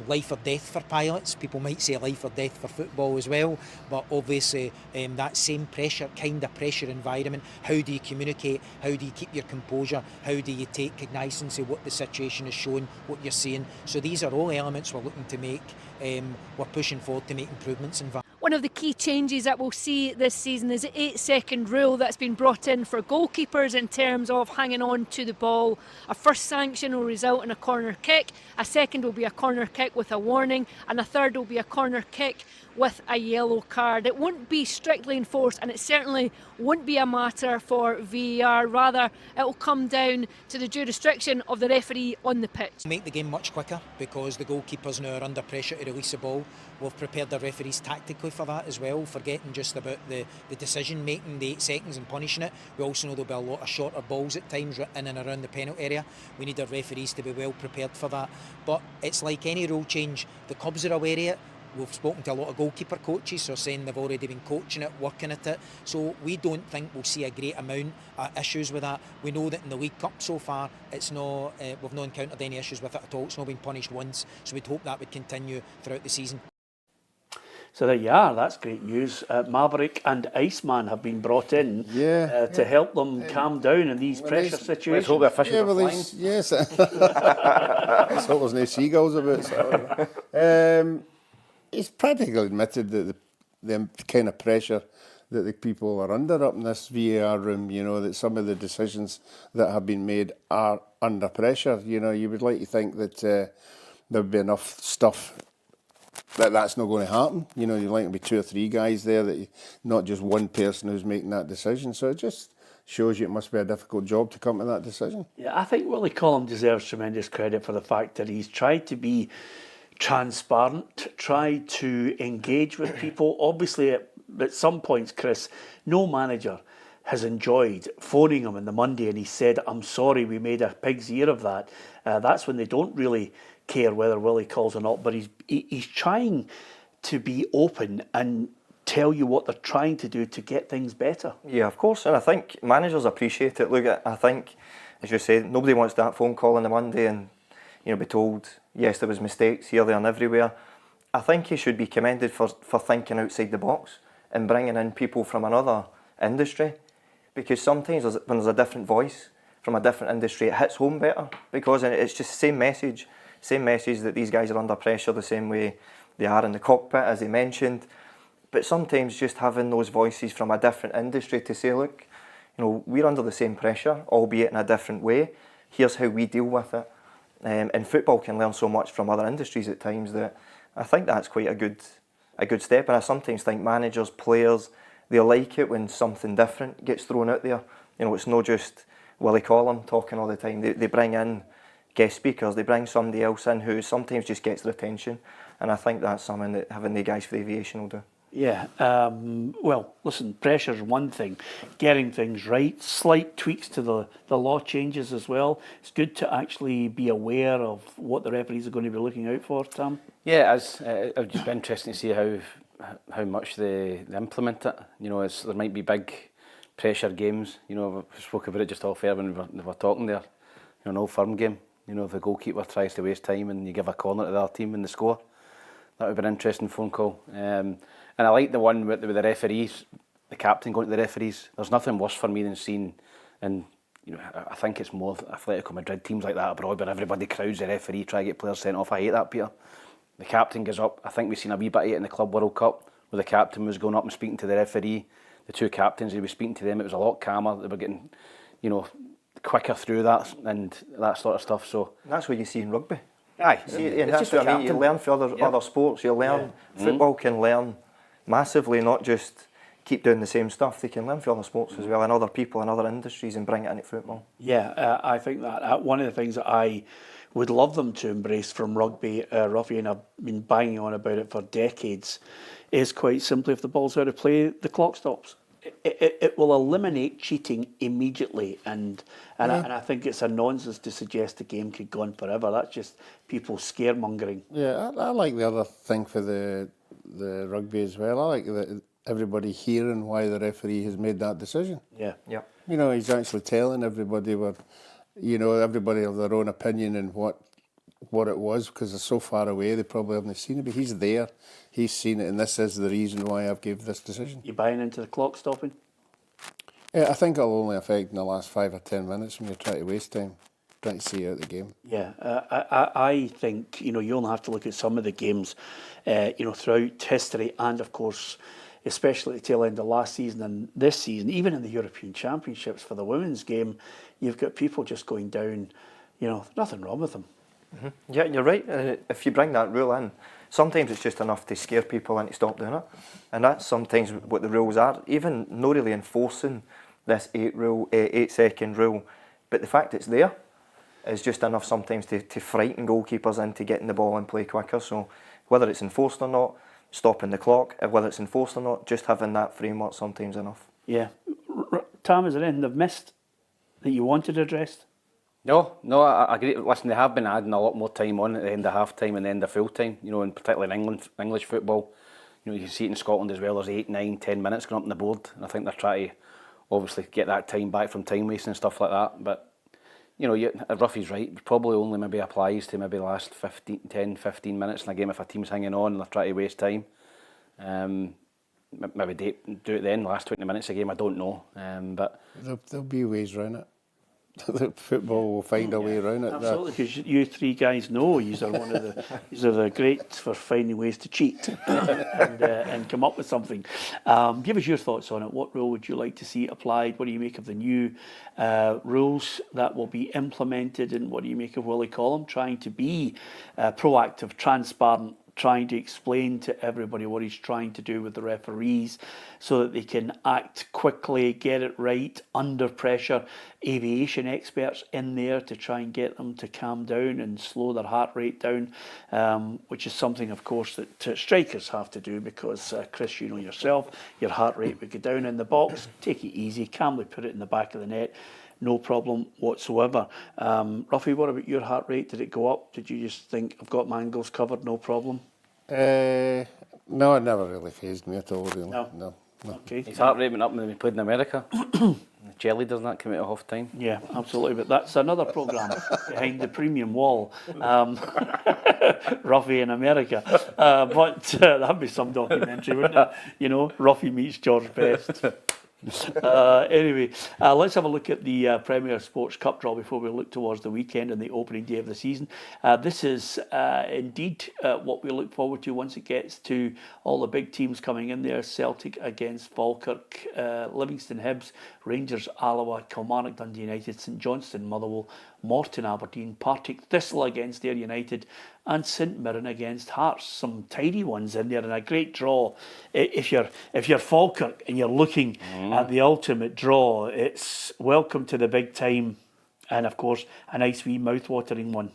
life or death for pilots. People might say life or death for football as well, but obviously that same pressure, kind of pressure environment, how do you communicate, how do you keep your composure, how do you take cognizance of what the situation is showing, what you're seeing. So these are all elements we're looking to make, we're pushing forward to make improvements in VAR. One of the key changes that we'll see this season is the 8-second rule that's been brought in for goalkeepers in terms of hanging on to the ball. A first sanction will result in a corner kick, a second will be a corner kick with a warning, and a third will be a corner kick with a yellow card. It won't be strictly enforced, and it certainly won't be a matter for VAR. Rather, it will come down to the jurisdiction of the referee on the pitch. Make the game much quicker because the goalkeepers now are under pressure to release the ball. We've prepared the referees tactically for that as well, forgetting just about the decision making, the 8 seconds and punishing it. We also know there'll be a lot of shorter balls at times in and around the penalty area. We need our referees to be well prepared for that. But it's like any rule change, the clubs are aware of it. we've spoken to a lot of goalkeeper coaches who are saying they've already been coaching it, working at it. So we don't think we'll see a great amount of issues with that. We know that in the League Cup so far, it's not we've not encountered any issues with it at all. It's not been punished once, so we'd hope that would continue throughout the season. So there you are, that's great news. Maverick and Iceman have been brought in to help them calm down in these pressure situations. Let's hope the officials are flying. Yes. Let's hope there's no seagulls about. So. He's practically admitted that the kind of pressure that the people are under up in this VAR room, you know, that some of the decisions that have been made are under pressure. You know, you would like to think that there would be enough stuff that's not going to happen. You know, you'd like to be 2 or 3 guys there, not just one person who's making that decision. So it just shows you it must be a difficult job to come to that decision. Yeah, I think Willie Collum deserves tremendous credit for the fact that he's tried to be transparent, tried to engage with people. Obviously, at some points, Kris, no manager has enjoyed phoning him on the Monday and he said, "I'm sorry, we made a pig's ear of that." That's when they don't really care whether Willie calls or not, but he's trying to be open and tell you what they're trying to do to get things better. Yeah, of course, and I think managers appreciate it. Look, I think, as you said, nobody wants that phone call on the Monday and, you know, be told, yes, there was mistakes here, there and everywhere. I think he should be commended for thinking outside the box and bringing in people from another industry, because sometimes when there's a different voice from a different industry, it hits home better, because it's just the same message that these guys are under pressure the same way they are in the cockpit, as they mentioned. But sometimes just having those voices from a different industry to say, look, you know, we're under the same pressure, albeit in a different way. Here's how we deal with it. And football can learn so much from other industries at times that I think that's quite a good step. And I sometimes think managers, players, they like it when something different gets thrown out there. You know, it's not just Willie Collum talking all the time. They bring in guest speakers, they bring somebody else in who sometimes just gets their attention. And I think that's something that having the guys for the aviation will do. Yeah, well, listen, pressure's one thing. Getting things right, slight tweaks to the law changes as well. It's good to actually be aware of what the referees are going to be looking out for, Tam. Yeah, it would just be interesting to see how much they implement it. You know, there might be big pressure games. You know, we spoke about it just off air when we were talking there. You know, an Old Firm game. You know, if the goalkeeper tries to waste time and you give a corner to the other team and they score, that would be an interesting phone call. And I like the one with the referees, the captain going to the referees. There's nothing worse for me than seeing, and you know, I think it's more Atletico Madrid teams like that abroad where everybody crowds the referee, try to get players sent off. I hate that, Peter. The captain goes up. I think we've seen a wee bit of it in the Club World Cup where the captain was going up and speaking to the referee. The 2 captains, he was speaking to them. It was a lot calmer. They were getting, you know, quicker through that and that sort of stuff. So and that's what you see in rugby. Aye, and that's what I mean. You learn for other sports. You learn. Football can learn massively, not just keep doing the same stuff. They can learn for other sports as well and other people and other industries and bring it into football. Yeah, I think that one of the things that I would love them to embrace from rugby, Ruffy, and I've been banging on about it for decades, is quite simply, if the ball's out of play, the clock stops. It will eliminate cheating immediately, and I think it's a nonsense to suggest the game could go on forever. That's just people scaremongering. Yeah, I like the other thing for the rugby as well. I like everybody hearing why the referee has made that decision. Yeah. You know, he's actually telling everybody everybody have their own opinion and what it was, because they're so far away they probably haven't seen it, but he's there, he's seen it, and this is the reason why I've gave this decision. You buying into the clock stopping? Yeah, I think it'll only affect in the last 5 or 10 minutes when you try to waste time trying to see out the game. Yeah, I think, you know, you only have to look at some of the games, you know, throughout history, and of course, especially at the tail end of last season and this season, even in the European Championships for the women's game, you've got people just going down, you know, nothing wrong with them. Mm-hmm. Yeah, you're right. If you bring that rule in, sometimes it's just enough to scare people into stop doing it. And that's sometimes what the rules are. Even not really enforcing this 8-second rule, but the fact it's there is just enough sometimes to frighten goalkeepers into getting the ball and play quicker. So whether it's enforced or not, stopping the clock, whether it's enforced or not, just having that framework sometimes enough. Yeah. Tam, is there anything they've missed that you wanted addressed? No, I agree. Listen, they have been adding a lot more time on at the end of half time and the end of full time. You know, and particularly in English football, you know, you can see it in Scotland as well. There's 8, 9, 10 minutes going up on the board, and I think they're trying to obviously get that time back from time wasting and stuff like that. But you know, Ruffy's right. It probably only maybe applies to maybe the last 10, 15 minutes in a game if a team's hanging on and they're trying to waste time. Maybe do it then, last 20 minutes of the game, I don't know. But There'll be ways around it. The football will find a way around it. Absolutely, because you three guys know you are one of the you are the greats for finding ways to cheat and come up with something. Give us your thoughts on it. What rule would you like to see applied? What do you make of the new rules that will be implemented, and what do you make of Willie Collum trying to be proactive, transparent, trying to explain to everybody what he's trying to do with the referees so that they can act quickly, get it right, under pressure. Aviation experts in there to try and get them to calm down and slow their heart rate down, which is something, of course, that strikers have to do because, Kris, you know yourself, your heart rate would go down in the box. Take it easy, calmly put it in the back of the net. No problem whatsoever. Ruffy, what about your heart rate? Did it go up? Did you just think, I've got my angles covered, no problem? No, it never really fazed me at all, really. No. Okay. his heart rate went up when he played in America. The jelly doesn't that come out at half time? Yeah, absolutely. But that's another programme behind the premium wall. Ruffy in America. But that'd be some documentary, wouldn't it? You know, Ruffy meets George Best. Anyway, let's have a look at the Premier Sports Cup draw before we look towards the weekend and the opening day of the season. This is indeed what we look forward to once it gets to all the big teams coming in there. Celtic against Falkirk, Livingston Hibs, Rangers Alloa, Kilmarnock Dundee United, St Johnstone Motherwell, Morton Aberdeen, Partick Thistle against Ayr United, and St Mirren against Hearts. Some tidy ones in there and a great draw. If you're Falkirk and you're looking at the ultimate draw, it's welcome to the big time, and of course a nice wee mouth-watering one.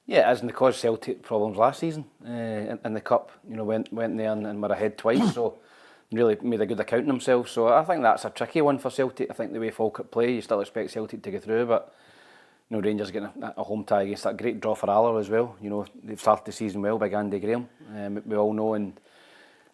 Yeah, it is, and they caused Celtic problems last season in the cup. You know, went there and were ahead twice, so really made a good account of themselves. So I think that's a tricky one for Celtic. I think the way Falkirk play, you still expect Celtic to go through, but you know, Rangers getting a home tie against that great draw for Alloa as well. You know, they've started the season well, big Andy Graham. We all know, and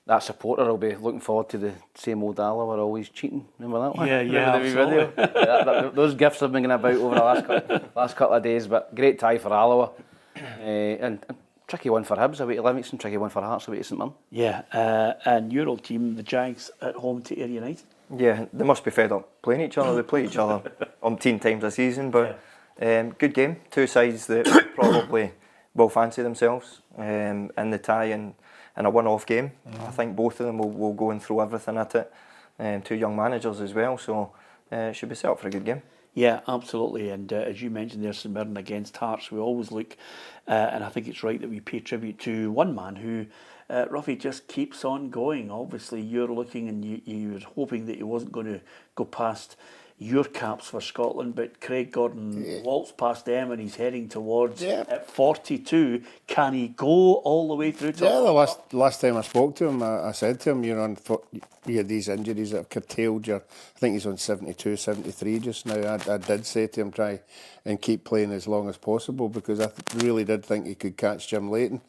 that supporter will be looking forward to the same old Alloa always cheating. Remember that one? Yeah, absolutely. Those gifts have been going about over the last couple of days, but great tie for Alloa. And tricky one for Hibs away to Livingston, tricky one for Hearts away to St Mirren. Yeah, and your old team, the Jags, at home to Ayr United. Yeah, they must be fed up playing each other. They play each other umpteen times a season, but good game. Two sides that probably will fancy themselves in the tie and a one-off game. I think both of them will go and throw everything at it. Two young managers as well, so it should be set up for a good game. Yeah, absolutely. And as you mentioned there, St Mirren against Hearts, we always look, and I think it's right that we pay tribute to one man who, Ruffy, just keeps on going. Obviously, you're looking and you're hoping that he wasn't going to go past your caps for Scotland, but Craig Gordon waltzed past them and he's heading towards at 42. Can he go all the way through to the last time I spoke to him, I said to him, you had these injuries that have curtailed your, I think he's on 72, 73 just now. I did say to him, try and keep playing as long as possible, because I really did think he could catch Jim Leighton.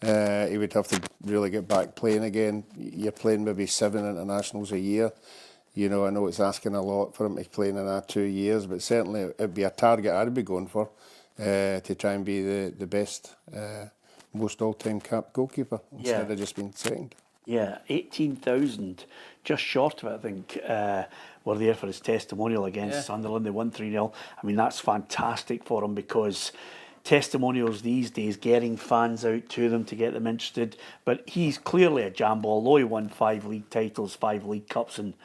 He would have to really get back playing again. You're playing maybe 7 internationals a year. You know, I know it's asking a lot for him to play in that 2 years, but certainly it'd be a target I'd be going for, to try and be the best, most all-time cap goalkeeper instead of just being second. Yeah, 18,000, just short of it, I think, were there for his testimonial against Sunderland. They won 3-0. I mean, that's fantastic for him, because testimonials these days, getting fans out to them to get them interested. But he's clearly a jambal, although he won 5 league titles, 5 league cups, and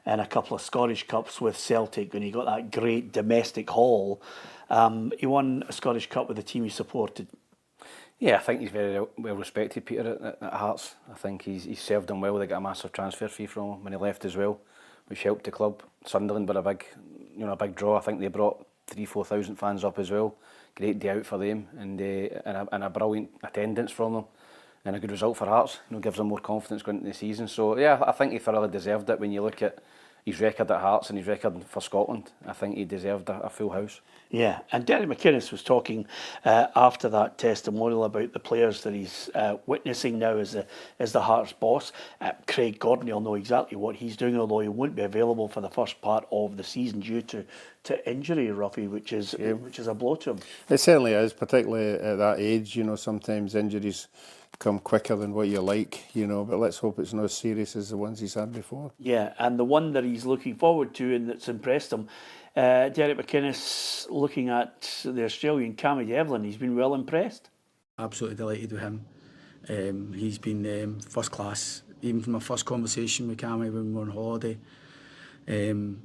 a couple of Scottish Cups with Celtic when he got that great domestic haul. He won a Scottish Cup with the team he supported. Yeah, I think he's very well respected, Peter, at Hearts. I think he's served them well. They got a massive transfer fee from him when he left as well, which helped the club. Sunderland were a big draw. I think they brought 3,000-4,000 fans up as well. Great day out for them, and a brilliant attendance from them, and a good result for Hearts. Gives them more confidence going into the season. So yeah, I think he thoroughly deserved it when you look at his record at Hearts and his record for Scotland, I think he deserved a full house. Yeah, and Derek McInnes was talking after that testimonial about the players that he's witnessing now as the Hearts boss. Craig Gordon will know exactly what he's doing, although he won't be available for the first part of the season due to injury, Ruffy, which is a blow to him. It certainly is, particularly at that age. You know, sometimes injuries come quicker than what you like, you know, but let's hope it's not as serious as the ones he's had before. Yeah, and the one that he's looking forward to and that's impressed him, Derek McInnes, looking at the Australian Cammy Devlin, he's been well impressed. Absolutely delighted with him. He's been first class, even from my first conversation with Cammy when we were on holiday. You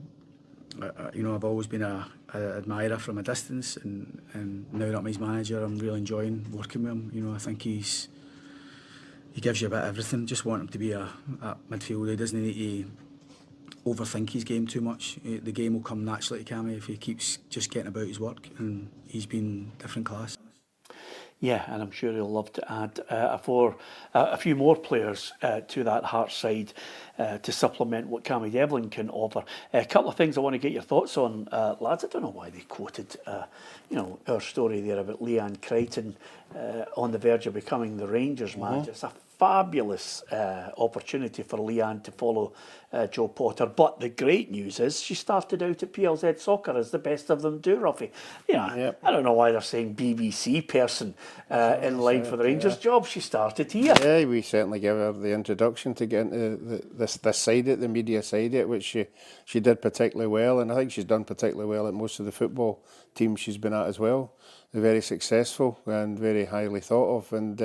know, I've always been an admirer from a distance, and now that I'm his manager, I'm really enjoying working with him. You know, I think he gives you a bit of everything. Just want him to be a midfielder. He doesn't need to overthink his game too much. The game will come naturally to Cammy if he keeps just getting about his work, and he's been different class. Yeah, and I'm sure he'll love to add a few more players to that Hearts side to supplement what Cammy Devlin can offer. A couple of things I want to get your thoughts on, lads. I don't know why they quoted, our story there about Leanne Crichton on the verge of becoming the Rangers manager. It's a fabulous opportunity for Leanne to follow Joe Potter. But the great news is she started out at PLZ Soccer, as the best of them do, Ruffy. I don't know why they're saying BBC person in line for the Rangers job. She started here. Yeah, we certainly gave her the introduction to get into this side of it, the media side of it, which she did particularly well, and I think she's done particularly well at most of the football teams she's been at as well. They're very successful and very highly thought of, and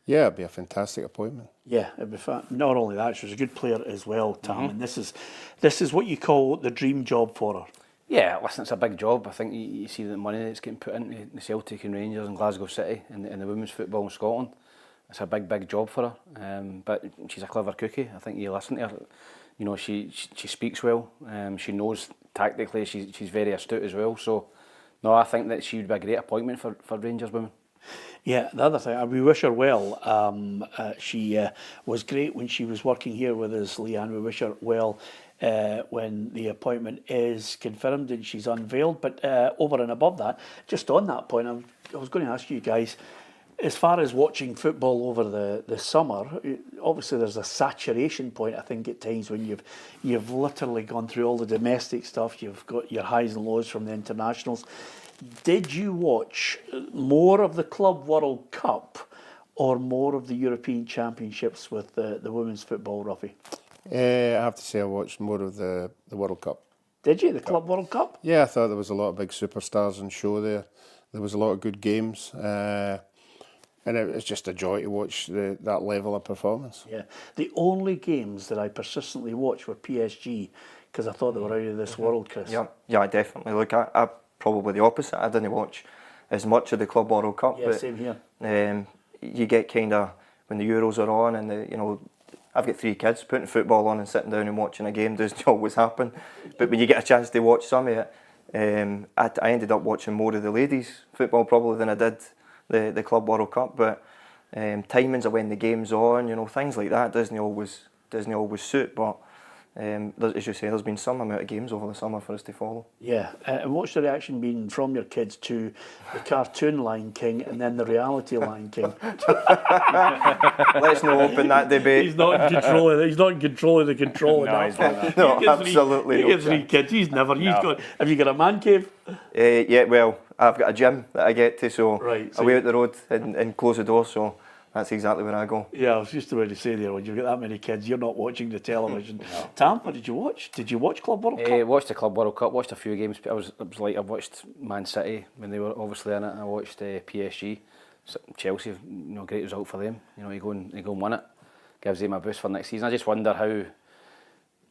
it'd be a fantastic appointment. Yeah, it'd be fun. Not only that, she was a good player as well, Tam. And this is what you call the dream job for her. Yeah, listen, it's a big job. I think you see the money that's getting put into the Celtic and Rangers and Glasgow City and the women's football in Scotland. It's a big job for her. But she's a clever cookie. I think you listen to her. You know, she speaks well. She knows tactically. She's very astute as well. So, no, I think that she would be a great appointment for Rangers women. Yeah, the other thing, we wish her well. She was great when she was working here with us, Leanne. We wish her well when the appointment is confirmed and she's unveiled. But over and above that, just on that point, I was going to ask you guys, as far as watching football over the summer, obviously there's a saturation point, I think, at times when you've literally gone through all the domestic stuff, you've got your highs and lows from the internationals. Did you watch more of the Club World Cup or more of the European Championships with the women's football, Ruffy? I have to say I watched more of the World Cup. Did you, the Club World Cup? Yeah, I thought there was a lot of big superstars on show there. There was a lot of good games. And it was just a joy to watch that level of performance. Yeah. The only games that I persistently watched were PSG because I thought they were out of this world, Kris. Yeah, definitely. Look, I probably the opposite. I didn't watch as much of the Club World Cup. Yeah, but, same here. You get kind of, when the Euros are on and I've got 3 kids, putting football on and sitting down and watching a game doesn't always happen. But when you get a chance to watch some of it, I ended up watching more of the ladies' football probably than I did the Club World Cup. But timings of when the game's on, things like that doesn't always suit. But as you say, there's been some amount of games over the summer for us to follow. Yeah, and what's the reaction been from your kids to the cartoon Lion King and then the reality Lion King? Let's not open that debate. He's not in control of it. He's not in control of the control. No, he's not. No, absolutely not. He gets 3 kids. He's never. Have you got a man cave? Yeah, well, I've got a gym that I get to, so Right, so away out the road and close the door, so that's exactly where I go. Yeah, I was just about to say there, when you've got that many kids, you're not watching the television. Tam, what did you watch? Did you watch Club World Cup? Watched the Club World Cup, watched a few games. I watched Man City when they were obviously in it. I watched PSG, Chelsea. Great result for them. You go and win it, gives them a boost for next season. I just wonder how,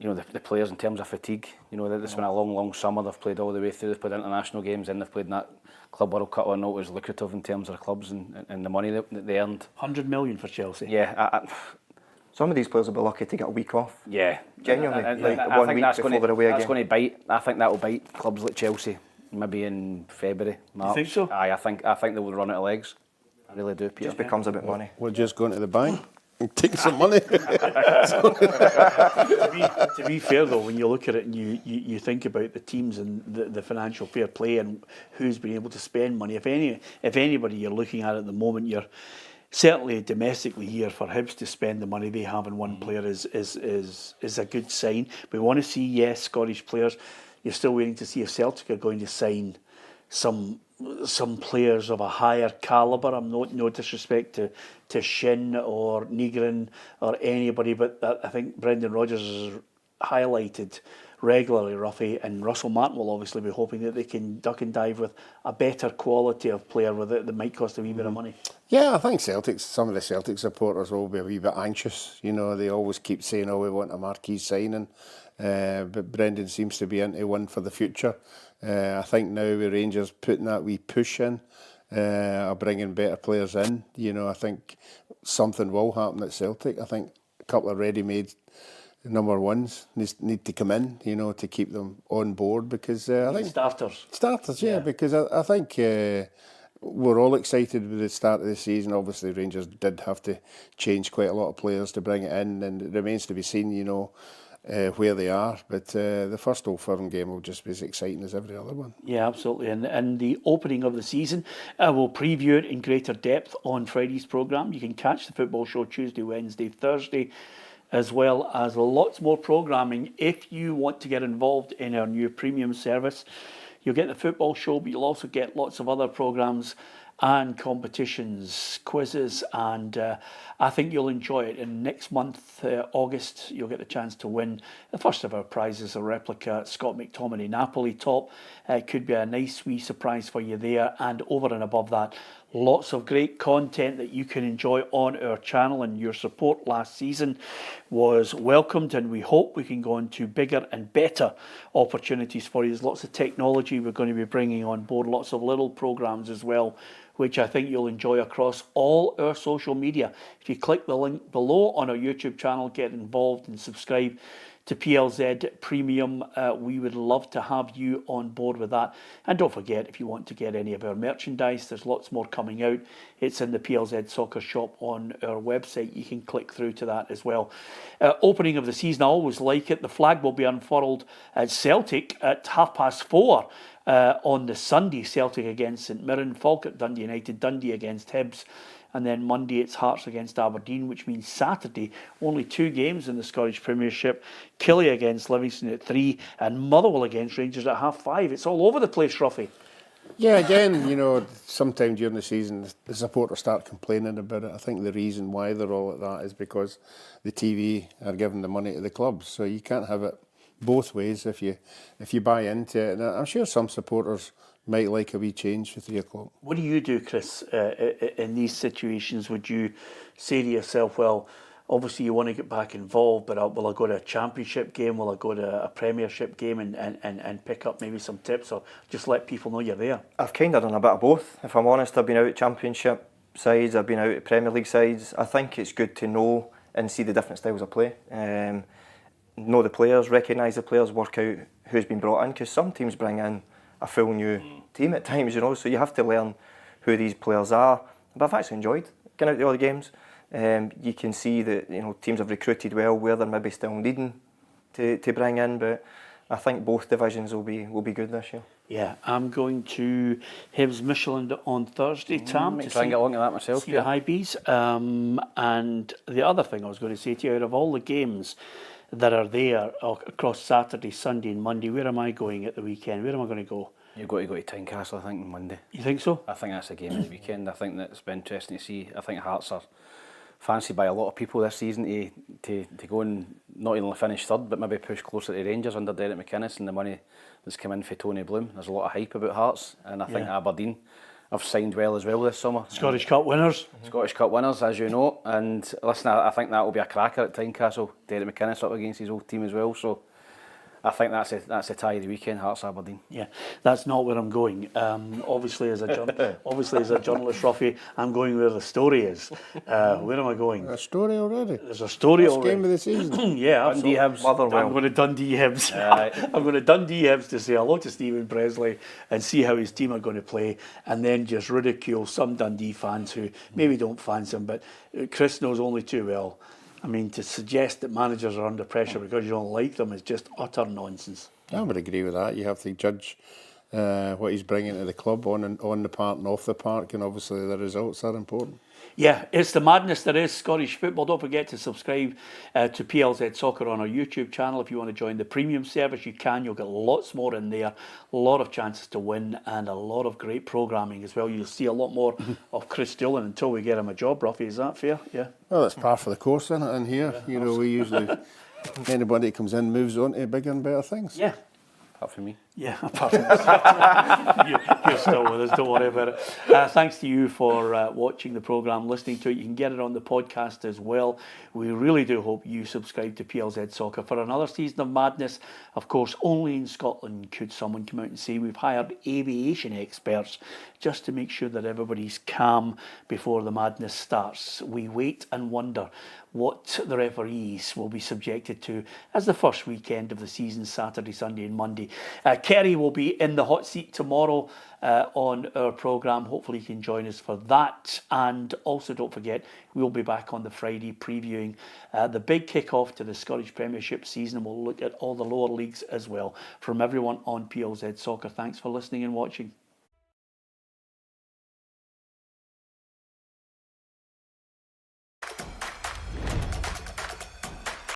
the players in terms of fatigue. It's been a long summer. They've played all the way through. They've played international games and they've played in that Club World Cup. I know it was lucrative in terms of the clubs and the money that they earned. 100 million for Chelsea. Yeah. Some of these players will be lucky to get a week off. Yeah. Genuinely. I 1 think week that's before going they're away that's again. going to bite. I think that will bite clubs like Chelsea. Maybe in February, March. You think so? Aye, I think they will run out of legs. I really do, Peter. Just becomes a bit money. We're just going to the bank. take some money. To be fair though, when you look at it and you think about the teams and the financial fair play and who's been able to spend money, if anybody you're looking at the moment, you're certainly domestically here for Hibs to spend the money they have in one player is a good sign. We want to see, yes, Scottish players. You're still waiting to see if Celtic are going to sign some players of a higher calibre. I'm no disrespect to Shin or Nigrin or anybody, but I think Brendan Rodgers has highlighted regularly, Ruffy, and Russell Martin will obviously be hoping that they can duck and dive with a better quality of player with it that might cost a wee bit of money. Yeah, I think some of the Celtic supporters will be a wee bit anxious. You know, they always keep saying, we want a marquee signing. But Brendan seems to be into one for the future. I think now with Rangers putting that wee push in, are bringing better players in. You know, I think something will happen at Celtic. I think a couple of ready-made number ones need to come in, you know, to keep them on board because I think starters, yeah. Because I think we're all excited with the start of the season. Obviously, Rangers did have to change quite a lot of players to bring it in, and it remains to be seen, you know, where they are. But the first Old Firm game will just be as exciting as every other one. Yeah, absolutely. And the opening of the season, we'll preview it in greater depth on Friday's programme. You can catch the football show Tuesday, Wednesday, Thursday, as well as lots more programming. If you want to get involved in our new premium service, you'll get the football show, but you'll also get lots of other programmes and competitions, quizzes, and I think you'll enjoy it. And next month, August, you'll get the chance to win the first of our prizes, a replica Scott McTominay Napoli top. It could be a nice wee surprise for you there, and over and above that, lots of great content that you can enjoy on our channel, and your support last season was welcomed, and we hope we can go on to bigger and better opportunities for you. There's lots of technology we're going to be bringing on board, lots of little programmes as well, which I think you'll enjoy across all our social media. If you click the link below on our YouTube channel, get involved and subscribe to PLZ Premium. We would love to have you on board with that. And don't forget, if you want to get any of our merchandise, there's lots more coming out. It's in the PLZ Soccer shop on our website. You can click through to that as well. Opening of the season, I always like it. The flag will be unfurled at Celtic at 4:30 on the Sunday. Celtic against St Mirren, Falkirk Dundee United, Dundee against Hibs. And then Monday it's Hearts against Aberdeen, which means Saturday only 2 games in the Scottish Premiership. Killie against Livingston at 3 and Motherwell against Rangers at 5:30. It's all over the place, Ruffy. Yeah, again, you know, sometime during the season the supporters start complaining about it. I think the reason why they're all at that is because the TV are giving the money to the clubs. So you can't have it both ways if you buy into it. And I'm sure some supporters might like a wee change for 3 o'clock. What do you do, Kris, in these situations? Would you say to yourself, well, obviously you want to get back involved, but will I go to a championship game? Will I go to a premiership game and pick up maybe some tips, or just let people know you're there? I've kind of done a bit of both. If I'm honest, I've been out at championship sides, I've been out at Premier League sides. I think it's good to know and see the different styles of play. Know the players, recognise the players, work out who's been brought in, because some teams bring in a full new team at times, you know, so you have to learn who these players are. But I've actually enjoyed getting out to all the games. You can see that, you know, teams have recruited well where they're maybe still needing to bring in, but I think both divisions will be good this year. Yeah, I'm going to Hibs Michelin on Thursday, Tam, to try and get along to that myself. See the high bees. And the other thing I was going to say to you, out of all the games that are there across Saturday, Sunday and Monday, where am I going at the weekend? Where am I going to go? You've got to go to Tynecastle, I think, on Monday. You think so? I think that's the game of the weekend. I think that's been interesting to see. I think Hearts are fancied by a lot of people this season to go and not only finish third, but maybe push closer to Rangers under Derek McManus and the money that's come in for Tony Bloom. There's a lot of hype about Hearts, and I think Aberdeen have signed well as well this summer. Scottish Cup winners. Scottish Cup winners, as you know. And listen, I think that will be a cracker at Tynecastle. Derek McManus up against his old team as well. So I think that's a tie of the weekend, Hearts Aberdeen. Yeah, that's not where I'm going. Obviously, as a journalist, Ruffy, I'm going where the story is. Where am I going? A story already. There's a story First already. game of the season. Yeah, Dundee absolutely. Hibs. I'm going to Dundee Hibs. I'm going to Dundee Hibs to say hello to Stephen Presley and see how his team are going to play, and then just ridicule some Dundee fans who maybe don't fancy him, but Kris knows only too well. I mean, to suggest that managers are under pressure because you don't like them is just utter nonsense. I would agree with that. You have to judge what he's bringing to the club on the park and off the park, and obviously the results are important. Yeah, it's the madness that is Scottish football. Don't forget to subscribe to PLZ Soccer on our YouTube channel. If you want to join the premium service, you can. You'll get lots more in there, a lot of chances to win, and a lot of great programming as well. You'll see a lot more of Kris Doolan until we get him a job, Ruffy. Is that fair? Yeah. Well, it's par for the course, isn't it? And here, you know, we usually, anybody that comes in moves on to bigger and better things. Yeah. Apart from me. Yeah, apart from you're still with us, don't worry about it. Thanks to you for watching the programme, listening to it. You can get it on the podcast as well. We really do hope you subscribe to PLZ Soccer for another season of madness. Of course, only in Scotland could someone come out and say we've hired aviation experts just to make sure that everybody's calm before the madness starts. We wait and wonder what the referees will be subjected to as the first weekend of the season, Saturday, Sunday and Monday. Kerry will be in the hot seat tomorrow on our programme. Hopefully you can join us for that. And also don't forget, we'll be back on the Friday previewing the big kick-off to the Scottish Premiership season, and we'll look at all the lower leagues as well. From everyone on PLZ Soccer, thanks for listening and watching.